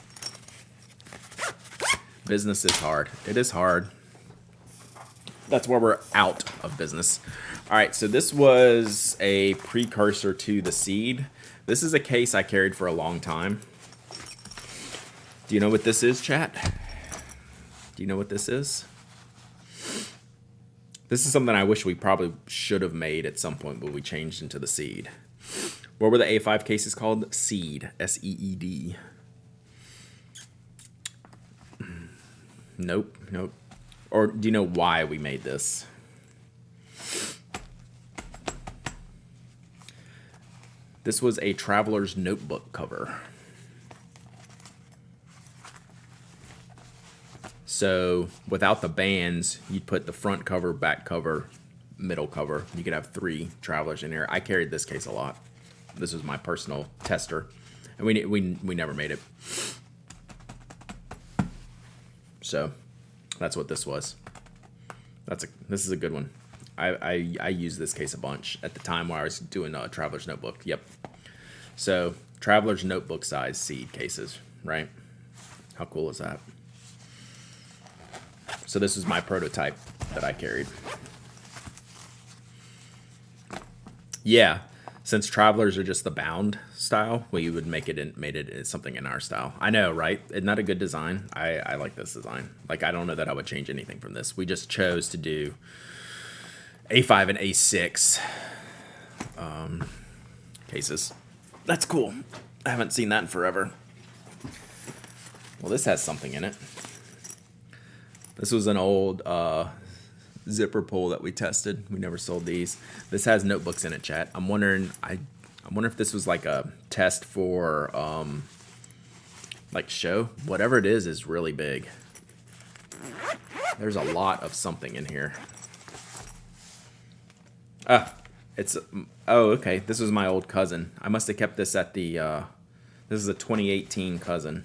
Business is hard. It is hard. That's where we're out of business. All right, so this was a precursor to the seed. This is a case I carried for a long time. Do you know what this is, chat? Do you know what this is? This is something I wish we probably should have made at some point, but we changed into the seed. What were the A5 cases called? Seed. S-E-E-D. Nope. Or do you know why we made this? This was a traveler's notebook cover. So without the bands, you'd put the front cover, back cover, middle cover. You could have 3 travelers in here. I carried this case a lot. This was my personal tester, and we never made it. So that's what this was. This is a good one. I used this case a bunch at the time where I was doing a traveler's notebook. Yep. So traveler's notebook size seed cases, right? How cool is that? So this is my prototype that I carried. Yeah, since travelers are just the bound style, we would made it something in our style. I know, right? Isn't that a good design? I like this design. Like, I don't know that I would change anything from this. We just chose to do A5 and A6 cases. That's cool. I haven't seen that in forever. Well, this has something in it. This was an old zipper pull that we tested. We never sold these. This has notebooks in it, chat. I'm wondering if this was like a test for like show. Whatever it is really big. There's a lot of something in here. It's, oh, okay. This was my old cousin. I must have kept this at the, this is a 2018 cousin.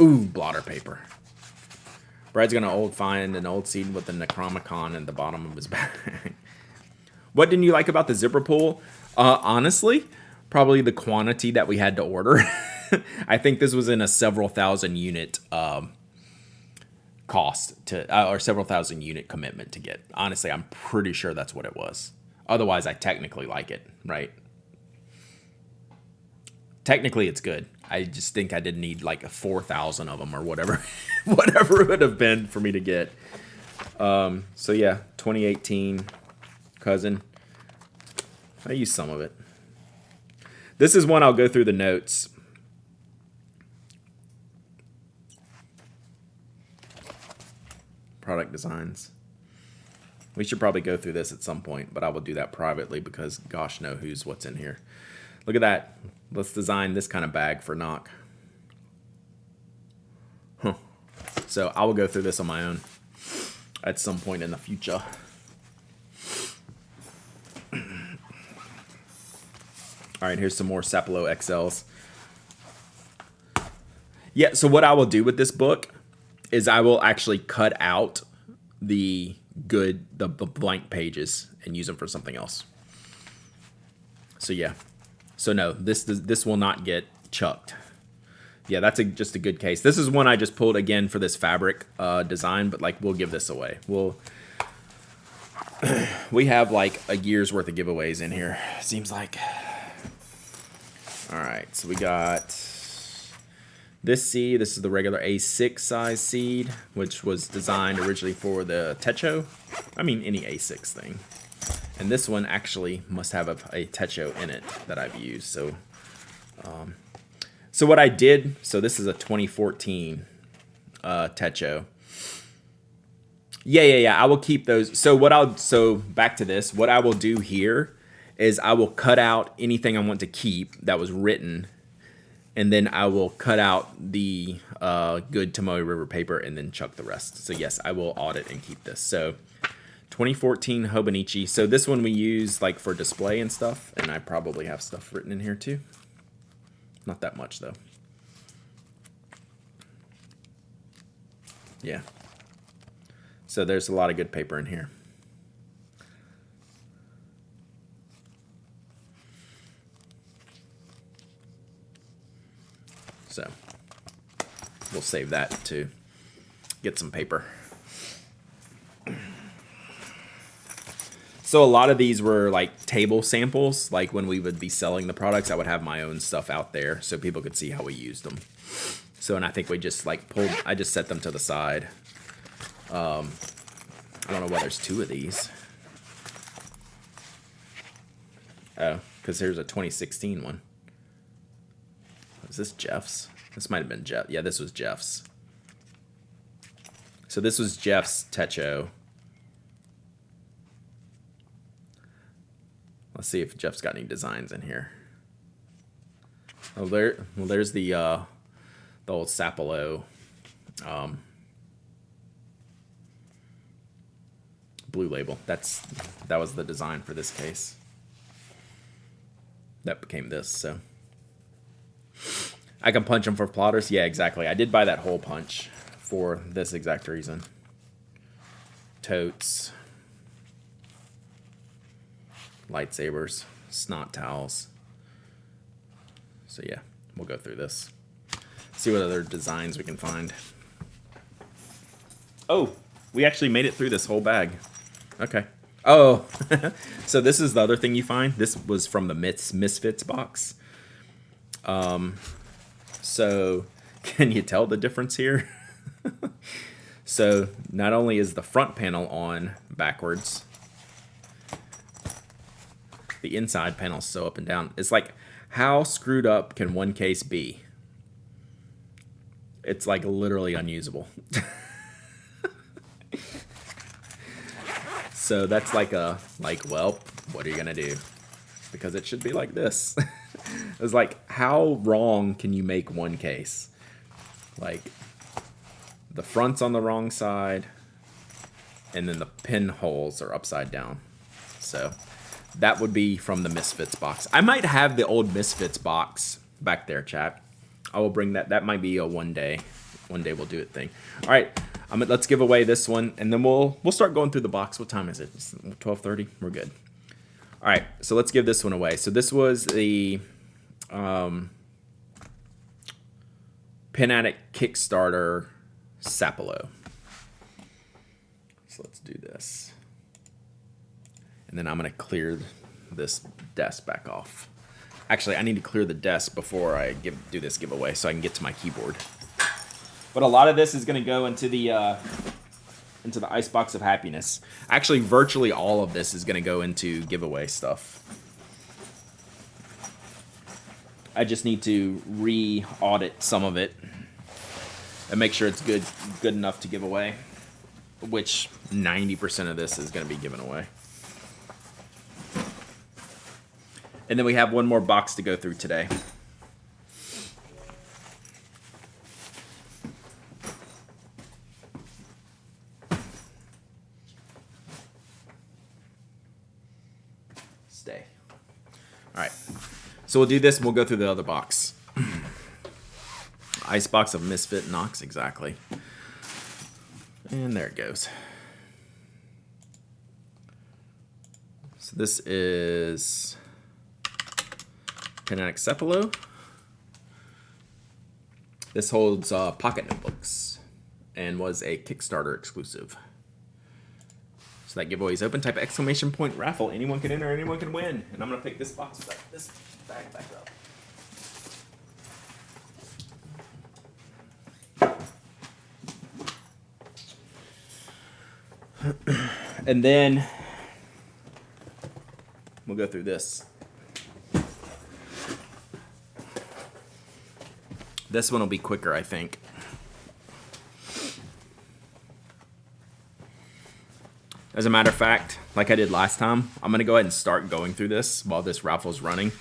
Ooh, blotter paper. Brad's gonna find an old seed with the Necronomicon in the bottom of his bag. What didn't you like about the zipper pull? Honestly, probably the quantity that we had to order. I think this was in a several thousand unit cost to, or several thousand unit commitment to get. Honestly, I'm pretty sure that's what it was. Otherwise, I technically like it, right? Technically, it's good. I just think I didn't need like 4,000 of them or whatever, whatever it would have been for me to get. So yeah, 2018 cousin. I used some of it. This is one I'll go through the notes. Product designs. We should probably go through this at some point, but I will do that privately because gosh knows what's in here. Look at that. Let's design this kind of bag for Nock. Huh. So I will go through this on my own at some point in the future. All right, here's some more Sapelo XLs. Yeah, so what I will do with this book is I will actually cut out the blank pages and use them for something else. So yeah. So no, this will not get chucked. Yeah, that's just a good case. This is one I just pulled again for this fabric design, but like we'll give this away. We have like a year's worth of giveaways in here. Seems like. All right, so we got this seed. This is the regular A6 size seed, which was designed originally for the Techo. I mean, any A6 thing. And this one actually must have a Techo in it that I've used. So, so what I did, so this is a 2014 Techo. Yeah. I will keep those. So back to this. What I will do here is I will cut out anything I want to keep that was written, and then I will cut out the good Tomoe River paper and then chuck the rest. So yes, I will audit and keep this. So 2014 Hobonichi. So this one we use like for display and stuff, and I probably have stuff written in here too. Not that much though. Yeah. So there's a lot of good paper in here. So we'll save that to get some paper. So a lot of these were like table samples. Like when we would be selling the products, I would have my own stuff out there so people could see how we used them. So, and I think we just like I just set them to the side. I don't know why there's two of these. Oh, because there's a 2016 one. Is this Jeff's? This might have been Jeff. Yeah, this was Jeff's. So this was Jeff's Techo. Let's see if Jeff's got any designs in here. Oh, there's the old Sapelo blue label. That was the design for this case. That became this. So I can punch them for plotters. Yeah, exactly. I did buy that hole punch for this exact reason. Totes. Lightsabers, snot towels. So yeah, we'll go through this. See what other designs we can find. Oh, we actually made it through this whole bag. Okay. Oh, so this is the other thing you find. This was from the Misfits box. So can you tell the difference here? So not only is the front panel on backwards, the inside panel is so up and down. It's like, how screwed up can one case be? It's like literally unusable. So that's well, what are you gonna do? Because it should be like this. It's like, how wrong can you make one case? Like, the front's on the wrong side, and then the pinholes are upside down. So That would be from the Misfits box. I might have the old Misfits box back there, chat. I will bring that. That might be a one day we'll do it thing. All right, let's give away this one, and then we'll start going through the box. What time is it? 12:30. We're good. All right, so let's give this one away. So this was the Pen Addict Kickstarter Sapelo. So let's do this. And then I'm going to clear this desk back off. Actually, I need to clear the desk before I do this giveaway so I can get to my keyboard. But a lot of this is going to go into the Icebox of Happiness. Actually, virtually all of this is going to go into giveaway stuff. I just need to re-audit some of it and make sure it's good enough to give away, which 90% of this is going to be given away. And then we have one more box to go through today. Stay. All right. So we'll do this and we'll go through the other box. Icebox of Misfit Knocks, exactly. And there it goes. So this is Pen Addict Sapelo. This holds pocket notebooks and was a Kickstarter exclusive. So that giveaway is open. Type exclamation point raffle. Anyone can enter, anyone can win. And I'm gonna pick this box back, this bag back up. And then we'll go through this. This one will be quicker, I think. As a matter of fact, like I did last time, I'm going to go ahead and start going through this while this raffle's running,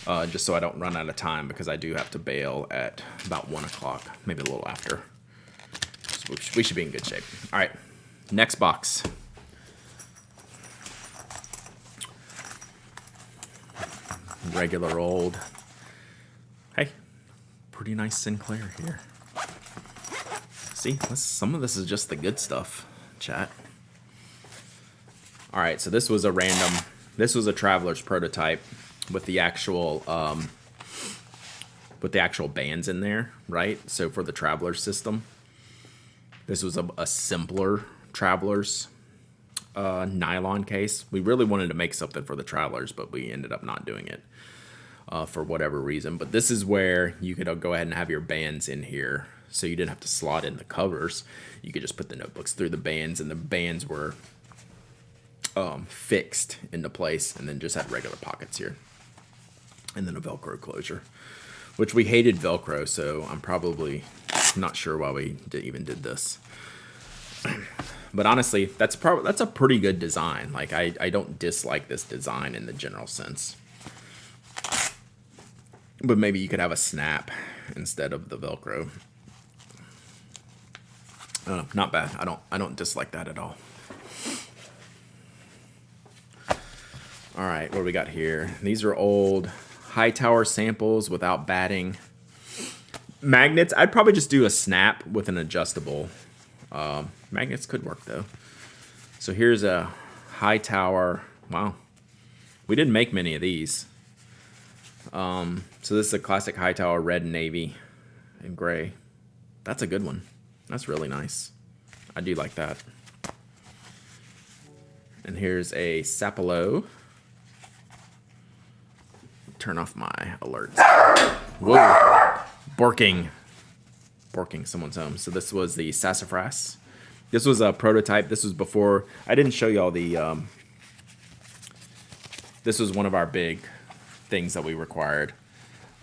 just so I don't run out of time, because I do have to bail at about 1 o'clock, maybe a little after. So we should be in good shape. All right, next box. Regular old. Hey, pretty nice Sinclair here. See, some of this is just the good stuff, chat. All right, so this was a Traveler's prototype with the actual bands in there, right? So for the Traveler system, this was a simpler Traveler's nylon case. We really wanted to make something for the Travelers, but we ended up not doing it for whatever reason. But this is where you could go ahead and have your bands in here, so you didn't have to slot in the covers. You could just put the notebooks through the bands, and the bands were fixed into place, and then just had regular pockets here, and then a Velcro closure, which we hated Velcro, so I'm probably not sure why we even did this. But honestly, that's a pretty good design. Like, I don't dislike this design in the general sense, but maybe you could have a snap instead of the Velcro. Not bad. I don't dislike that at all. All right, what do we got here? These are old Hightower samples without batting. Magnets, I'd probably just do a snap with an adjustable. Magnets could work though. So here's a Hightower. Wow, we didn't make many of these. So this is a classic Hightower, red and navy and gray. That's a good one. That's really nice. I do like that. And here's a Sapelo. Turn off my alerts. Whoa. Borking, someone's home. So this was the Sassafras. This was a prototype. This was before, I didn't show y'all the, this was one of our big things that we required.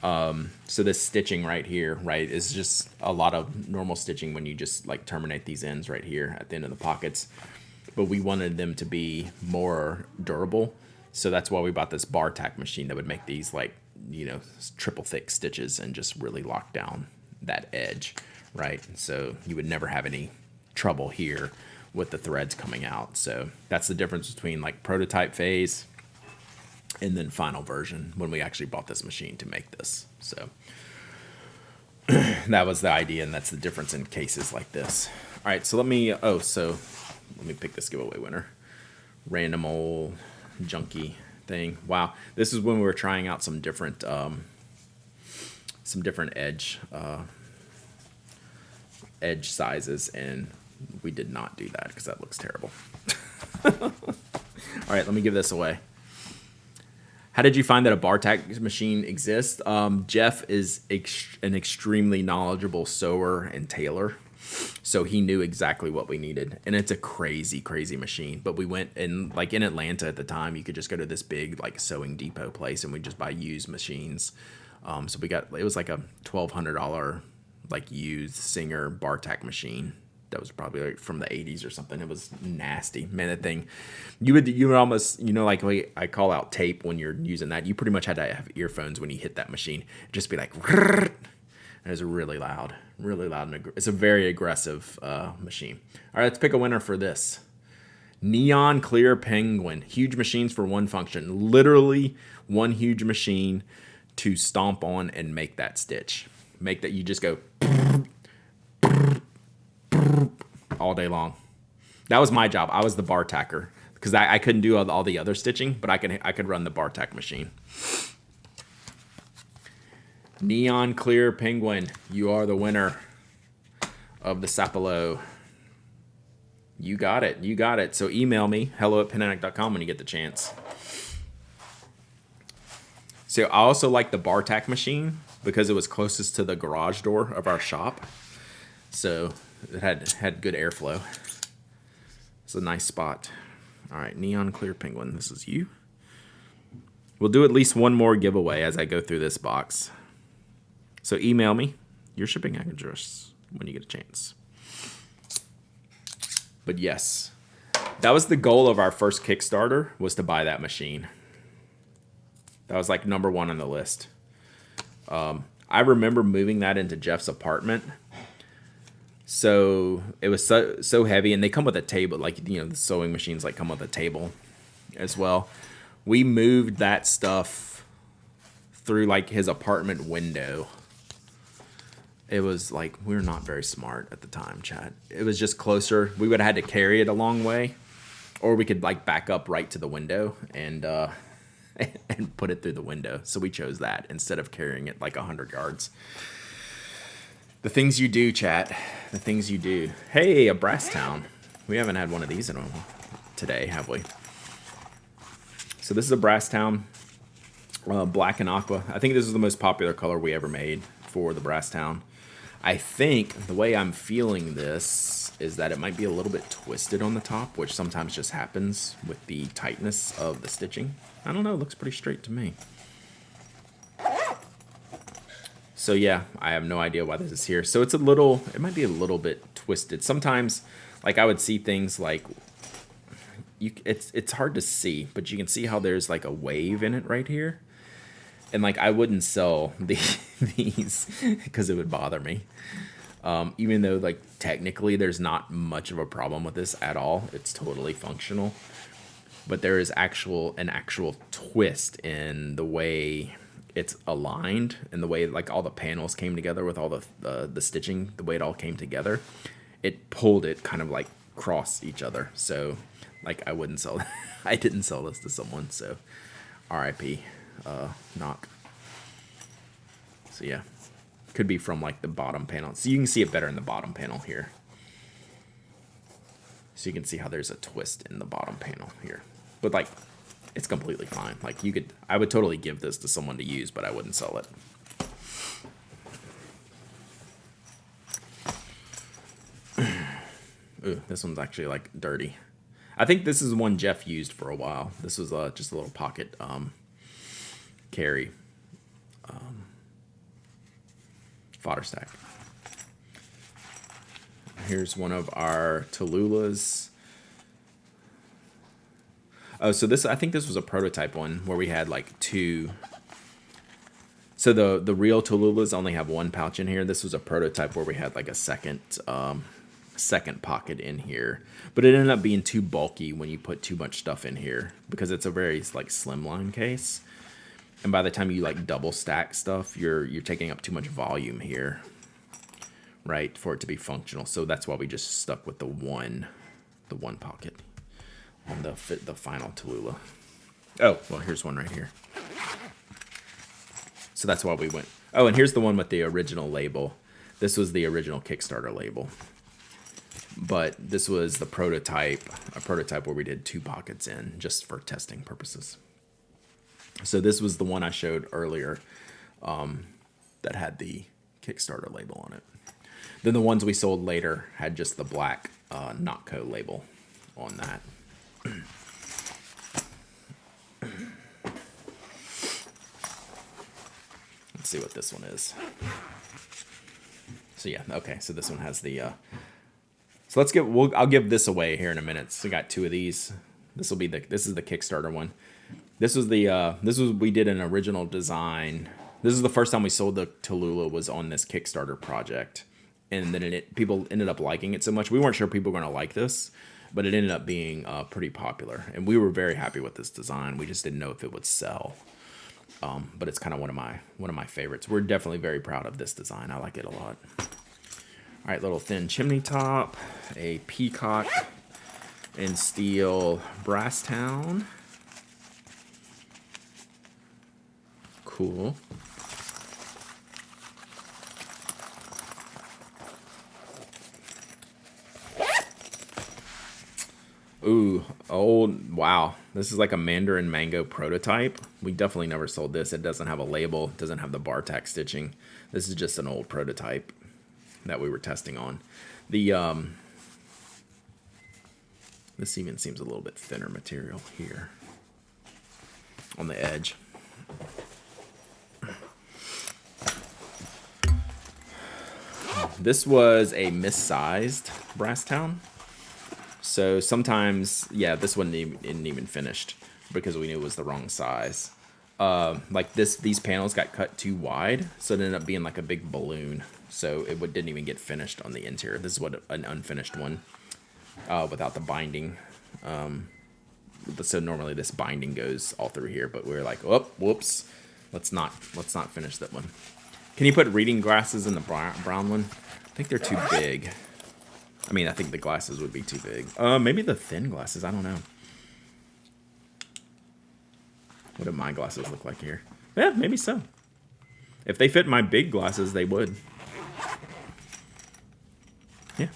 So this stitching right here, right, is just a lot of normal stitching when you just like terminate these ends right here at the end of the pockets. But we wanted them to be more durable. So that's why we bought this bar tack machine that would make these like, you know, triple thick stitches and just really lock down that edge, right? So you would never have any trouble here with the threads coming out. So that's the difference between like prototype phase and then final version when we actually bought this machine to make this. So that was the idea, and that's the difference in cases like this. All right, so let me pick this giveaway winner. Random old junky thing. Wow, this is when we were trying out some different edge sizes, and we did not do that because that looks terrible. All right, let me give this away. How did you find that a bar tack machine exists? Jeff is an extremely knowledgeable sewer and tailor, so he knew exactly what we needed. And it's a crazy, crazy machine. But we went, and like in Atlanta at the time, you could just go to this big like sewing depot place, and we just buy used machines. So it was like a $1,200 like used Singer bar tack machine. That was probably like from the 80s or something. It was nasty, man. That thing, you would almost, like I call out tape when you're using that. You pretty much had to have earphones when you hit that machine. It'd just be like, and it was really loud. And it's a very aggressive machine. All right, let's pick a winner for this. Neon Clear Penguin. Huge machines for one function. Literally one huge machine to stomp on and make that stitch. Make that, you just go all day long. That was my job. I was the bar tacker because I couldn't do all the other stitching, but I could run the bar tack machine. Neon Clear Penguin, you are the winner of the Sapelo. You got it. So email me, hello@penandneck.com when you get the chance. So I also like the bar tack machine because it was closest to the garage door of our shop. So it had good airflow. It's a nice spot. All right, Neon Clear Penguin, this is you. We'll do at least one more giveaway as I go through this box. So email me your shipping address when you get a chance. But yes, that was the goal of our first Kickstarter, was to buy that machine. That was like number one on the list. I remember moving that into Jeff's apartment. So it was so heavy, and they come with a table, like, the sewing machines like come with a table as well. We moved that stuff through like his apartment window. It was like, we were not very smart at the time, Chad. It was just closer. We would have had to carry it a long way, or we could like back up right to the window and put it through the window. So we chose that instead of carrying it like 100 yards. The things you do, chat. The things you do. Hey, a Brasstown. We haven't had one of these in a while today, have we? So this is a Brasstown, black and aqua. I think this is the most popular color we ever made for the Brasstown. I think the way I'm feeling this is that it might be a little bit twisted on the top, which sometimes just happens with the tightness of the stitching. I don't know, it looks pretty straight to me. So yeah, I have no idea why this is here. So it might be a little bit twisted. Sometimes, like, I would see things like, it's hard to see, but you can see how there's like a wave in it right here. And like, I wouldn't sell these because it would bother me. Even though like technically there's not much of a problem with this at all. It's totally functional. But there is an actual twist in the way it's aligned and the way like all the panels came together with all the stitching, the way it all came together. It pulled it kind of like cross each other. So like, I wouldn't sell I didn't sell this to someone, so RIP. Nock. So yeah, could be from like the bottom panel. So you can see it better in the bottom panel here. So you can see how there's a twist in the bottom panel here. But like, it's completely fine. Like, I would totally give this to someone to use, but I wouldn't sell it. Ooh, this one's actually like dirty. I think this is one Jeff used for a while. This was just a little pocket carry fodder stack. Here's one of our Tallulahs. Oh, so I think this was a prototype one where we had like two. So the real Tallulahs only have one pouch in here. This was a prototype where we had like a second second pocket in here, but it ended up being too bulky when you put too much stuff in here because it's a very like slimline case. And by the time you like double stack stuff, you're taking up too much volume here, right, for it to be functional. So that's why we just stuck with the one pocket on the final Tallulah. Oh, well, here's one right here. So that's why we went. Oh, and here's the one with the original label. This was the original Kickstarter label. But this was the prototype, a prototype where we did 2 pockets in just for testing purposes. So this was the one I showed earlier that had the Kickstarter label on it. Then the ones we sold later had just the black Nock label on that. Let's see what this one is. So yeah, okay. So this one has the. So let's I'll give this away here in a minute. So we got 2 of these. This is the Kickstarter one. This was we did an original design. This is the first time we sold the Tallulah was on this Kickstarter project, and then people ended up liking it so much. We weren't sure people were going to like this, but it ended up being pretty popular, and we were very happy with this design. We just didn't know if it would sell, but it's kind of one of my favorites. We're definitely very proud of this design. I like it a lot. All right, little thin chimney top, a peacock and steel brass town. Cool. Ooh, wow. This is like a Mandarin Mango prototype. We definitely never sold this. It doesn't have a label. It doesn't have the bar tack stitching. This is just an old prototype that we were testing on. This even seems a little bit thinner material here on the edge. This was a missized brass town. So sometimes, yeah, this one isn't even finished because we knew it was the wrong size. Like these panels got cut too wide, so it ended up being like a big balloon. So it didn't even get finished on the interior. This is what an unfinished one without the binding. So normally this binding goes all through here, but we were like, oh, whoops, let's not finish that one. Can you put reading glasses in the brown one? I think they're too big. I mean, I think the glasses would be too big. Maybe the thin glasses. I don't know. What do my glasses look like here? Yeah, maybe so. If they fit my big glasses, they would. Yeah.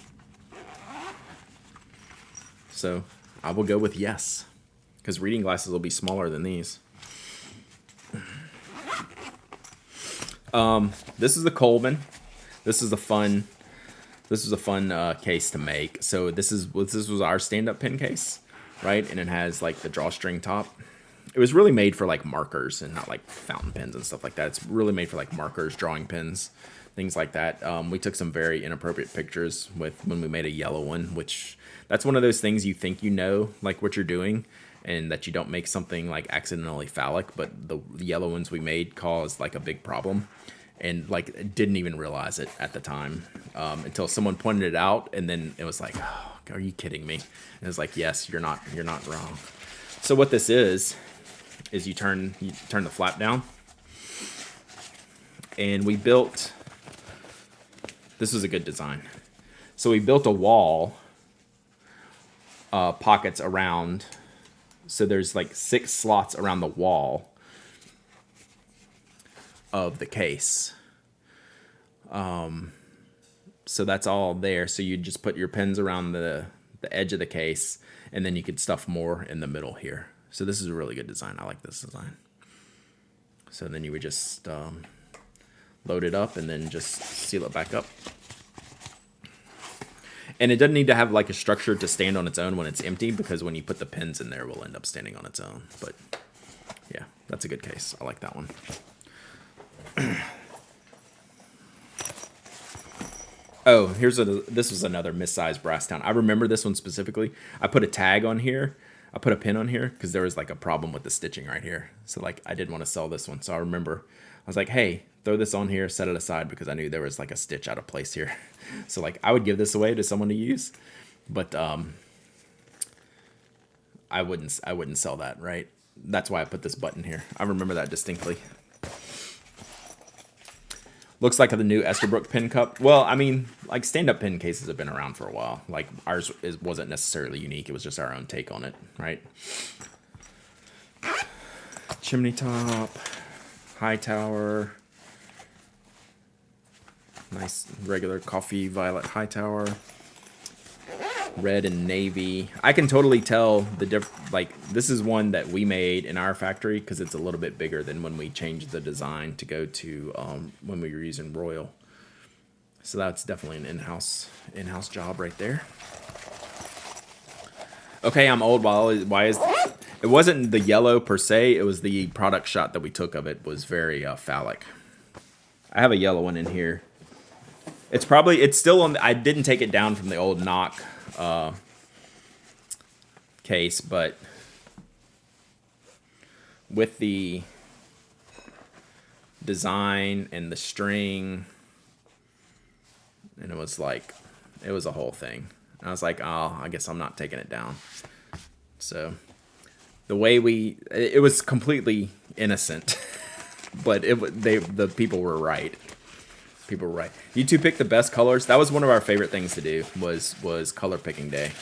So I will go with yes, because reading glasses will be smaller than these. This is the Coleman. This is a fun case to make. So this was our stand-up pen case, right? And it has like the drawstring top. It was really made for like markers and not like fountain pens and stuff like that. It's really made for like markers, drawing pens, things like that. We took some very inappropriate pictures when we made a yellow one, which that's one of those things you think you know like what you're doing, and that you don't make something like accidentally phallic, but the yellow ones we made caused like a big problem. And like didn't even realize it at the time until someone pointed it out, and then it was like, oh, are you kidding me? And it was like, yes, you're not wrong. So what this is you turn the flap down, and we built. This was a good design. So we built a wall, pockets around. So there's like 6 slots around the wall of the case. So that's all there. So you just put your pens around the edge of the case, and then you could stuff more in the middle here. So this is a really good design. I like this design. So then you would just load it up and then just seal it back up. And it doesn't need to have like a structure to stand on its own when it's empty, because when you put the pins in there, it will end up standing on its own. But yeah, that's a good case. I like that one. Oh, this was another missized brass town. I remember this one specifically. I put a tag on here. I put a pin on here because there was like a problem with the stitching right here. So like I didn't want to sell this one. So I remember was like, hey, throw this on here, set it aside, because I knew there was like a stitch out of place here. So like I would give this away to someone to use, but I wouldn't sell that, right? That's why I put this button here. I remember that distinctly. Looks like the new Esterbrook pin cup. Well, I mean, like stand-up pin cases have been around for a while. Like ours wasn't necessarily unique. It was just our own take on it, right? Chimney top, high tower, nice regular coffee violet high tower, red and navy. I can totally tell the like this is one that we made in our factory because it's a little bit bigger than when we changed the design to go to when we were using Royal. So that's definitely an in-house job right there. Okay, I'm old. Why is it wasn't the yellow per se, it was the product shot that we took of it was very phallic. I have a yellow one in here. It's still on, I didn't take it down from the old Nock case, but with the design and the string, and it was a whole thing. And I was like, oh, I guess I'm not taking it down. So the way it was completely innocent, but the people were right. People were right. You two picked the best colors. That was one of our favorite things to do was color picking day.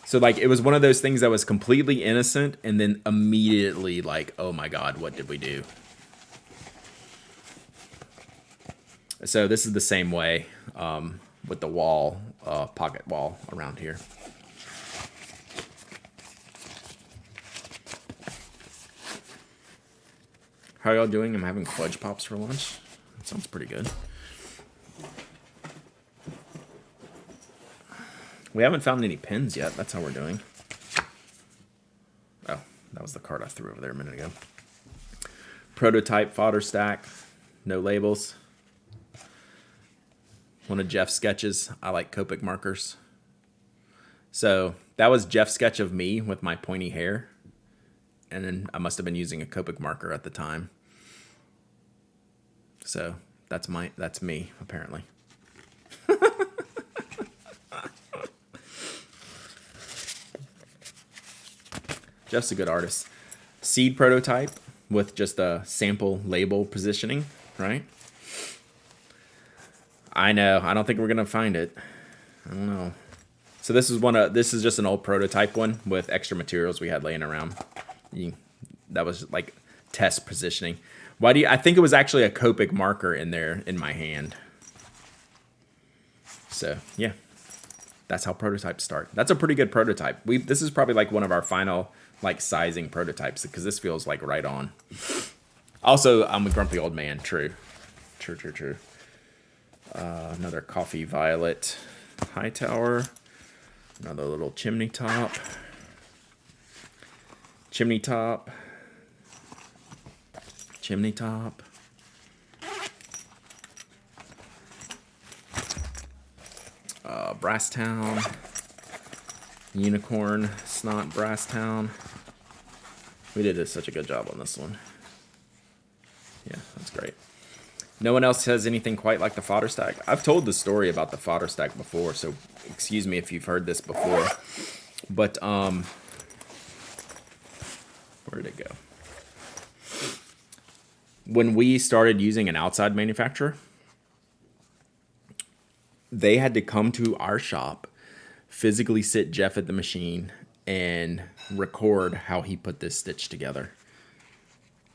So like it was one of those things that was completely innocent and then immediately like, oh my God, what did we do? So this is the same way with the wall, pocket wall around here. How y'all doing? I'm having fudge pops for lunch. That sounds pretty good. We haven't found any pins yet. That's how we're doing. Oh, that was the card I threw over there a minute ago. Prototype fodder stack. No labels. One of Jeff's sketches. I like Copic markers. So that was Jeff's sketch of me with my pointy hair. And then I must have been using a Copic marker at the time. So that's me, apparently. Jeff's a good artist. Seed prototype with just a sample label positioning, right? I know. I don't think we're gonna find it. I don't know. So this is just an old prototype one with extra materials we had laying around. That was like test positioning. I think it was actually a Copic marker in there in my hand. So yeah, that's how prototypes start. That's a pretty good prototype. This is probably like one of our final like sizing prototypes because this feels like right on. Also, I'm a grumpy old man. True. Another coffee violet high tower. Another little chimney top. Chimney top. Chimney top. Brasstown. Unicorn snot Brasstown. We did such a good job on this one. Yeah, that's great. No one else has anything quite like the fodder stack. I've told the story about the fodder stack before, so excuse me if you've heard this before. But where did it go? When we started using an outside manufacturer, they had to come to our shop, physically sit Jeff at the machine, and record how he put this stitch together.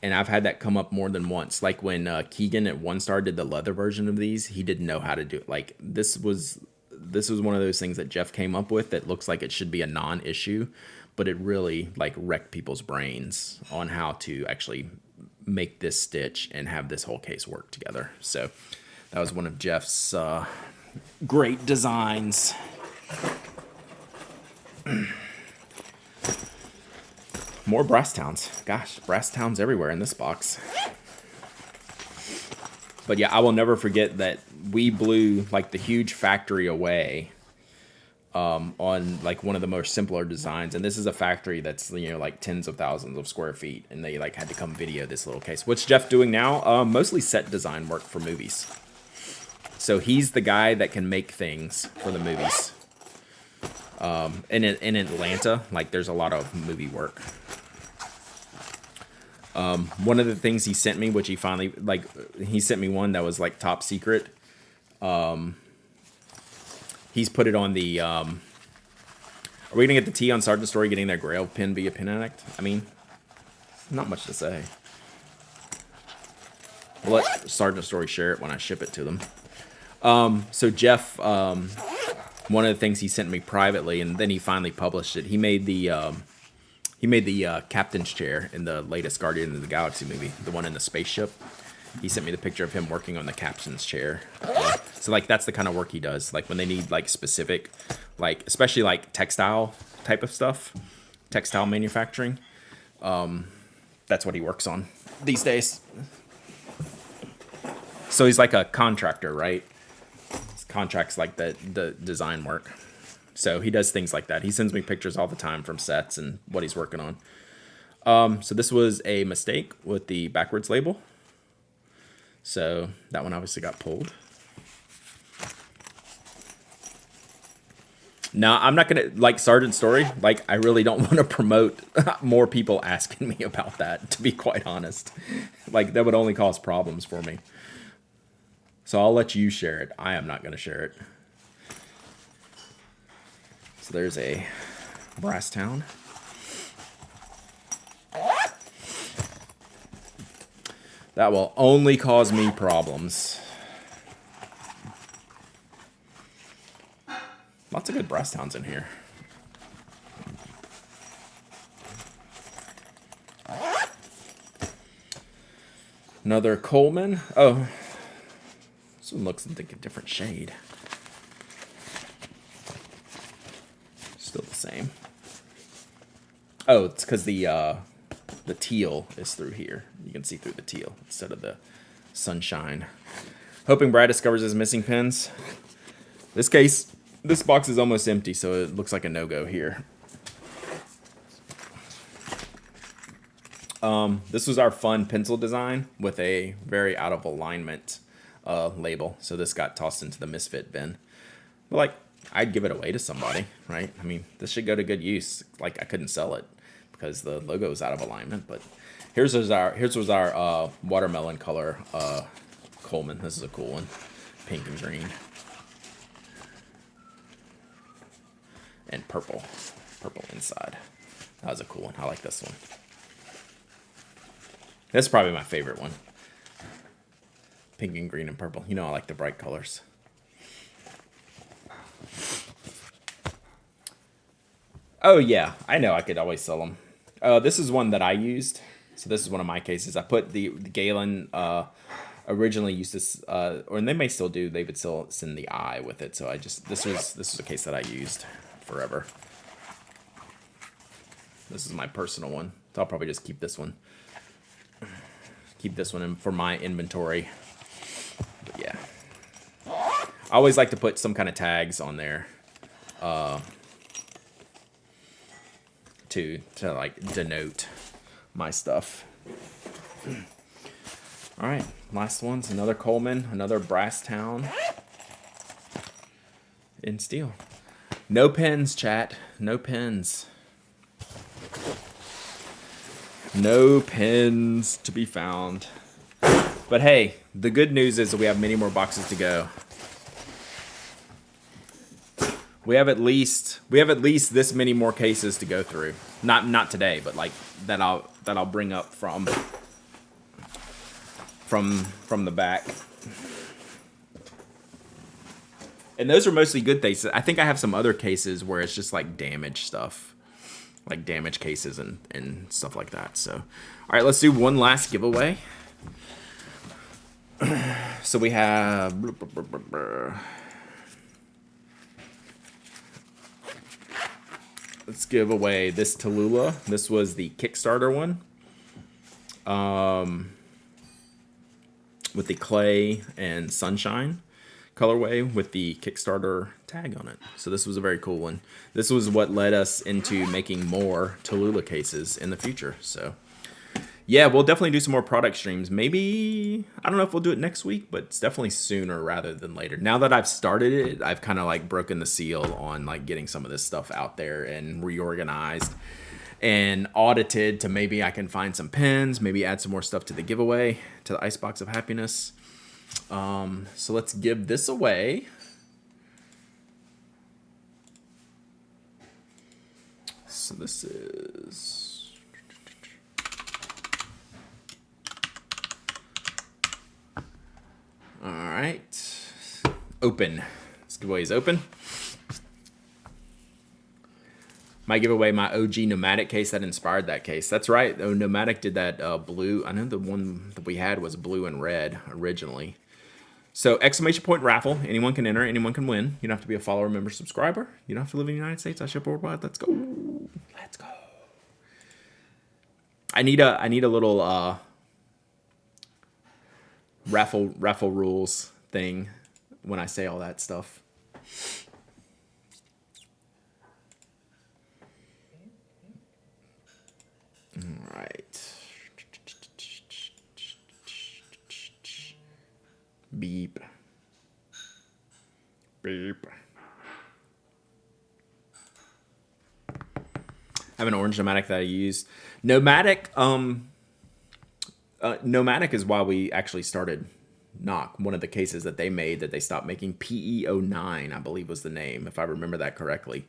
And I've had that come up more than once. Like when Keegan at One Star did the leather version of these, he didn't know how to do it. Like this was one of those things that Jeff came up with that looks like it should be a non-issue, but it really like wrecked people's brains on how to actually make this stitch and have this whole case work together. So that was one of Jeff's great designs. More Brasstowns. Gosh, Brasstowns everywhere in this box. But yeah, I will never forget that we blew like the huge factory away on like one of the most simpler designs. And this is a factory that's, you know, like tens of thousands of square feet. And they like had to come video this little case. What's Jeff doing now? Mostly set design work for movies. So he's the guy that can make things for the movies. In Atlanta, like there's a lot of movie work. One of the things he sent me, which he finally, like, he sent me one that was like top secret. He's put it on the, are we going to get the T on Sergeant Story getting their Grail pin via Pin Addict? I mean, not much to say. We'll let Sergeant Story share it when I ship it to them. So Jeff, one of the things he sent me privately, and then he finally published it. He made the captain's chair in the latest Guardian of the Galaxy movie, the one in the spaceship. He sent me the picture of him working on the captain's chair. So like that's the kind of work he does. Like when they need like specific, like especially like textile type of stuff, textile manufacturing. That's what he works on these days. So he's like a contractor, right? His contracts like the design work. So he does things like that. He sends me pictures all the time from sets and what he's working on. So this was a mistake with the backwards label. So that one obviously got pulled. Now, I'm not going to, like Sergeant Story, like I really don't want to promote more people asking me about that, to be quite honest. Like that would only cause problems for me. So I'll let you share it. I am not going to share it. So there's a brass town. That will only cause me problems. Lots of good brass towns in here. Another Coleman. Oh, this one looks like a different shade. Still the same. Oh, it's because the teal is through here. You can see through the teal instead of the sunshine. Hoping Brad discovers his missing pins. This case, this box is almost empty, so it looks like a no-go here. This was our fun pencil design with a very out of alignment label. So this got tossed into the misfit bin. But like, I'd give it away to somebody, right? I mean, this should go to good use. Like, I couldn't sell it because the logo is out of alignment. But here's our watermelon color Coleman. This is a cool one, pink and green, and purple inside. That was a cool one. I like this one. That's probably my favorite one. Pink and green and purple. You know I like the bright colors. Oh yeah, I know I could always sell them. This is one that I used. So this is one of my cases. I put the Galen originally used this, or and they may still do. They would still send the eye with it. So this was a case that I used forever. This is my personal one. So I'll probably just keep this one. Keep this one in for my inventory. But yeah, I always like to put some kind of tags on there. To like denote my stuff. All right, last one's another Coleman, another brass town in steel. No pins, chat. No pins. No pins to be found. But hey, the good news is that we have many more boxes to go. We have at least this many more cases to go through. Not today, but like that I'll bring up from the back. And those are mostly good things. I think I have some other cases where it's just like damaged stuff. Like damaged cases and stuff like that. So, all right, let's do one last giveaway. So we have let's give away this Tallulah. This was the Kickstarter one. With the clay and sunshine. colorway with the Kickstarter tag on it. So this was a very cool one. This was what led us into making more Tallulah cases in the future. So yeah, we'll definitely do some more product streams. Maybe, I don't know if we'll do it next week, but it's definitely sooner rather than later. Now that I've started it, I've kind of like broken the seal on like getting some of this stuff out there and reorganized and audited to maybe I can find some pins, maybe add some more stuff to the giveaway, to the Icebox of Happiness. So let's give this away. So this is... All right. Open. This giveaway is open. Might give away my OG Nomadic case that inspired that case. That's right. Oh, Nomadic did that blue. I know the one that we had was blue and red originally. So exclamation point raffle. Anyone can enter. Anyone can win. You don't have to be a follower, member, subscriber. You don't have to live in the United States. I ship worldwide. Let's go. Let's go. I need a little raffle rules thing when I say all that stuff. All right. Beep. Beep. I have an orange Nomadic that I use. Nomadic is why we actually started Nock. One of the cases that they made that they stopped making, PE09, I believe was the name, if I remember that correctly.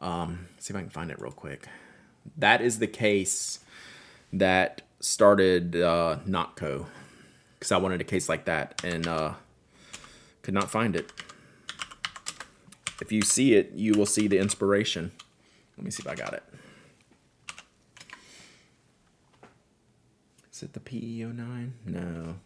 See if I can find it real quick. That is the case that started Nockco, because I wanted a case like that and could not find it. If you see it, you will see the inspiration. Let me see if I got it. Is it the PE09? No.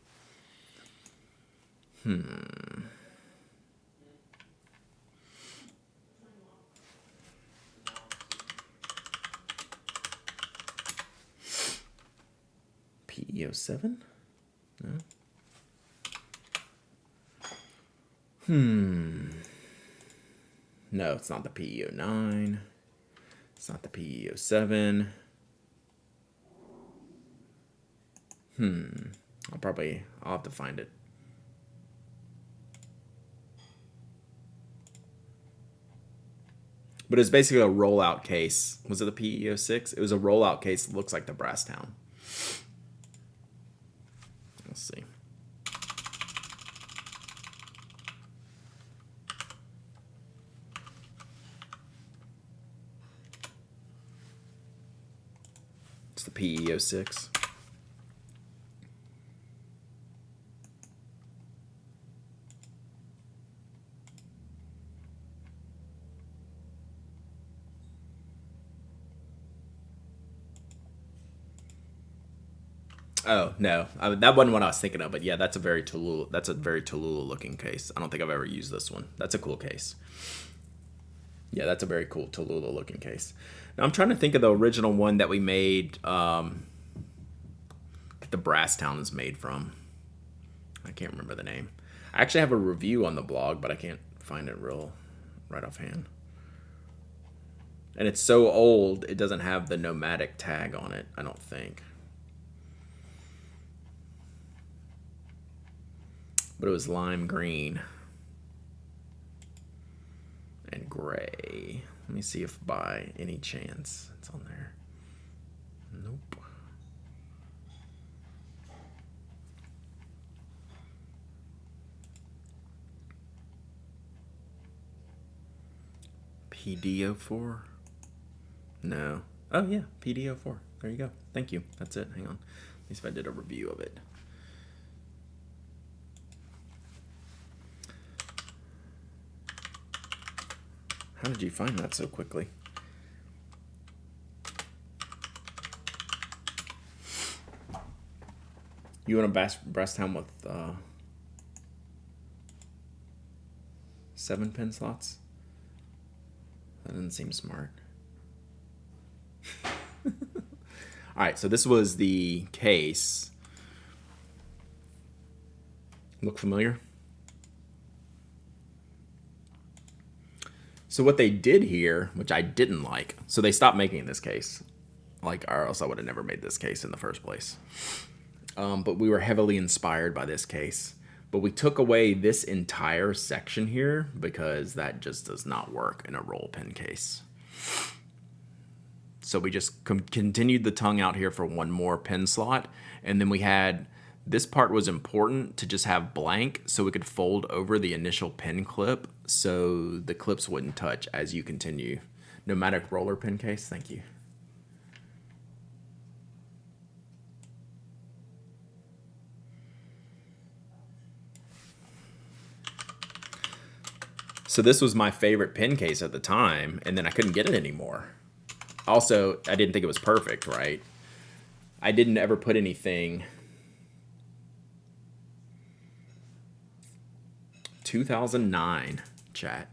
PE07? No. No, it's not the PE09. It's not the PE07. I'll have to find it. But it's basically a rollout case. Was it the PE06? It was a rollout case that looks like the Brasstown. Let's see. It's the PE06. Oh no, that wasn't what I was thinking of. But yeah, that's a very Tallulah looking case. I don't think I've ever used this one. That's a cool case. Yeah, that's a very cool Tallulah looking case. Now I'm trying to think of the original one that we made. That the Brasstown is made from. I can't remember the name. I actually have a review on the blog, but I can't find it right offhand. And it's so old, it doesn't have the Nomadic tag on it, I don't think. But it was lime green and gray. Let me see if by any chance it's on there. Nope. PD04? No. Oh yeah, PD04. There you go. Thank you. That's it. Hang on. At least if I did a review of it. How did you find that so quickly? You want a Brasstown with 7 pin slots? That doesn't seem smart. All right, so this was the case. Look familiar? So what they did here, which I didn't like, so they stopped making this case. Like, or else I would have never made this case in the first place. But we were heavily inspired by this case. But we took away this entire section here because that just does not work in a roll pin case. So we just continued the tongue out here for one more pin slot. And then we had, this part was important to just have blank so we could fold over the initial pin clip so the clips wouldn't touch as you continue. Pneumatic roller pin case, thank you. So this was my favorite pin case at the time, and then I couldn't get it anymore. Also, I didn't think it was perfect, right? I didn't ever put anything. 2009, chat.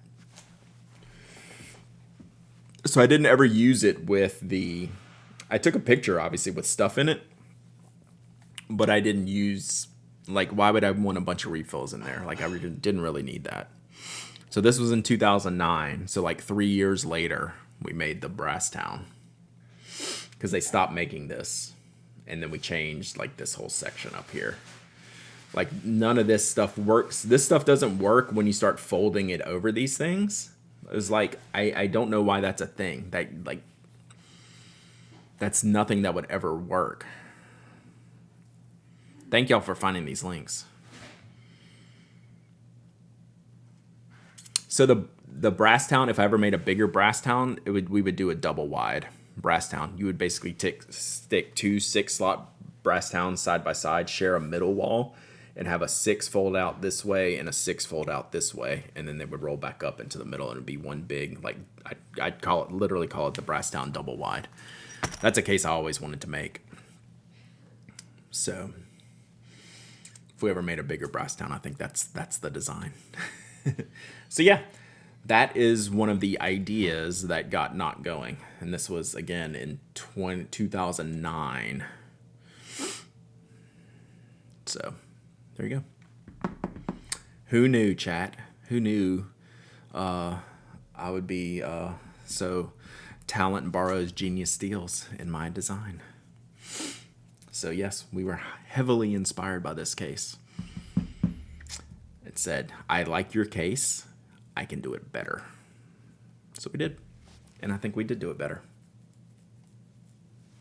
So I didn't ever use it with the, I took a picture obviously with stuff in it, but I didn't use, like, why would I want a bunch of refills in there? Like, I didn't really need that. So this was in 2009. So like 3 years later, we made the brass town because they stopped making this. And then we changed like this whole section up here. Like none of this stuff works. This stuff doesn't work when you start folding it over these things. It's like, I don't know why that's a thing. That's nothing that would ever work. Thank y'all for finding these links. So the brass town, if I ever made a bigger brass town, we would do a double wide brass town. You would basically stick 2 6-slot brass towns side by side, share a middle wall, and have a 6 fold out this way and a 6 fold out this way, and then they would roll back up into the middle, and it'd be one big, like I'd literally call it the brass town double wide. That's a case I always wanted to make. So if we ever made a bigger brass town, I think that's the design. So yeah, that is one of the ideas that got Nock going. And this was, again, in 2009. So there you go. Who knew, chat? Who knew I would be so talent borrows, genius steals in my design? So yes, we were heavily inspired by this case. It said, I like your case, I can do it better. So we did, and I think we did do it better.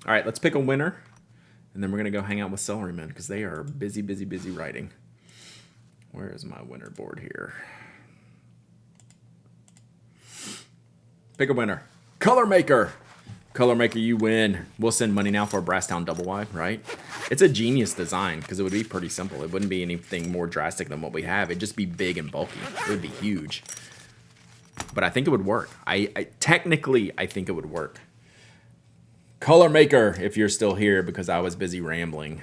All right, let's pick a winner, and then we're gonna go hang out with Celerymen because they are busy writing. Where is my winner board here? Pick a winner. Color Maker. Color Maker, you win. We'll send money now for a brass town double wide, right? It's a genius design because it would be pretty simple. It wouldn't be anything more drastic than what we have. It'd just be big and bulky. It would be huge. But I think it would work. Technically, I think it would work. Color Maker, if you're still here because I was busy rambling,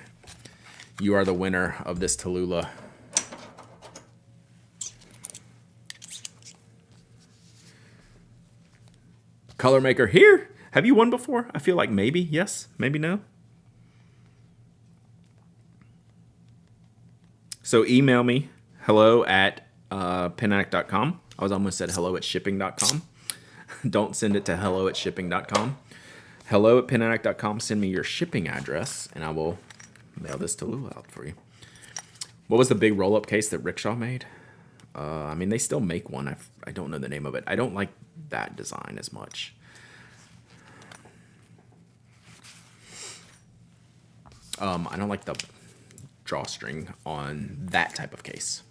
you are the winner of this Tallulah. Color Maker here. Have you won before? I feel like maybe yes, maybe no. So email me, hello@penaddict.com. I was almost said hello@shipping.com. Don't send it to hello@shipping.com. Hello@penaddict.com. Send me your shipping address, and I will mail this to Lula out for you. What was the big roll-up case that Rickshaw made? I mean, they still make one. I don't know the name of it. I don't like that design as much. I don't like the drawstring on that type of case.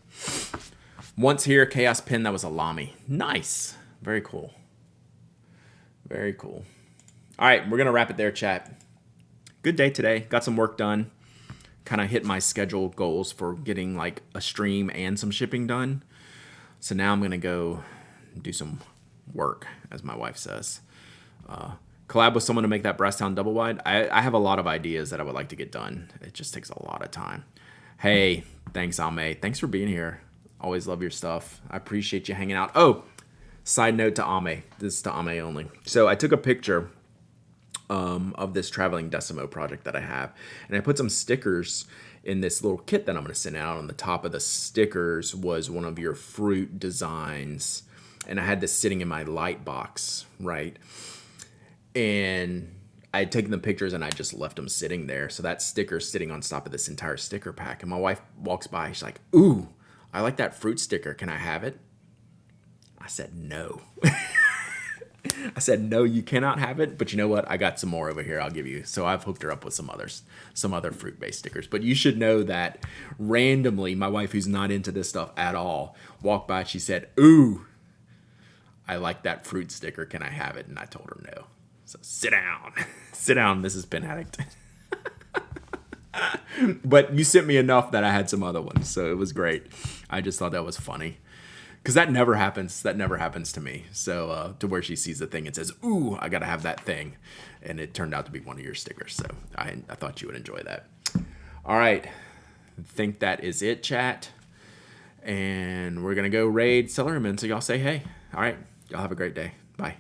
Once here, Chaos Pin, that was a Lamy. Nice. Very cool. Very cool. All right, we're going to wrap it there, chat. Good day today. Got some work done. Kind of hit my schedule goals for getting like a stream and some shipping done. So now I'm going to go do some work, as my wife says. Collab with someone to make that brass town double wide. I have a lot of ideas that I would like to get done. It just takes a lot of time. Hey, thanks, Ame. Thanks for being here. Always love your stuff. I appreciate you hanging out. Oh, side note to Ame. This is to Ame only. So I took a picture of this traveling Decimo project that I have, and I put some stickers in this little kit that I'm going to send out. On the top of the stickers was one of your fruit designs and I had this sitting in my light box, right? And I had taken the pictures and I just left them sitting there. So that sticker's sitting on top of this entire sticker pack. And my wife walks by. She's like, "Ooh, I like that fruit sticker. Can I have it?" I said, "No." I said, "No, you cannot have it. But you know what? I got some more over here. I'll give you." So I've hooked her up with some other fruit-based stickers. But you should know that randomly, my wife, who's not into this stuff at all, walked by. She said, "Ooh, I like that fruit sticker. Can I have it?" And I told her no. So sit down. Sit down, Mrs. Pen Addict. But you sent me enough that I had some other ones, so it was great. I just thought that was funny. Because that never happens. That never happens to me. So to where she sees the thing and says, "Ooh, I got to have that thing." And it turned out to be one of your stickers. So I thought you would enjoy that. All right. I think that is it, chat. And we're going to go raid Cellarman. So y'all say hey. All right. Y'all have a great day. Bye.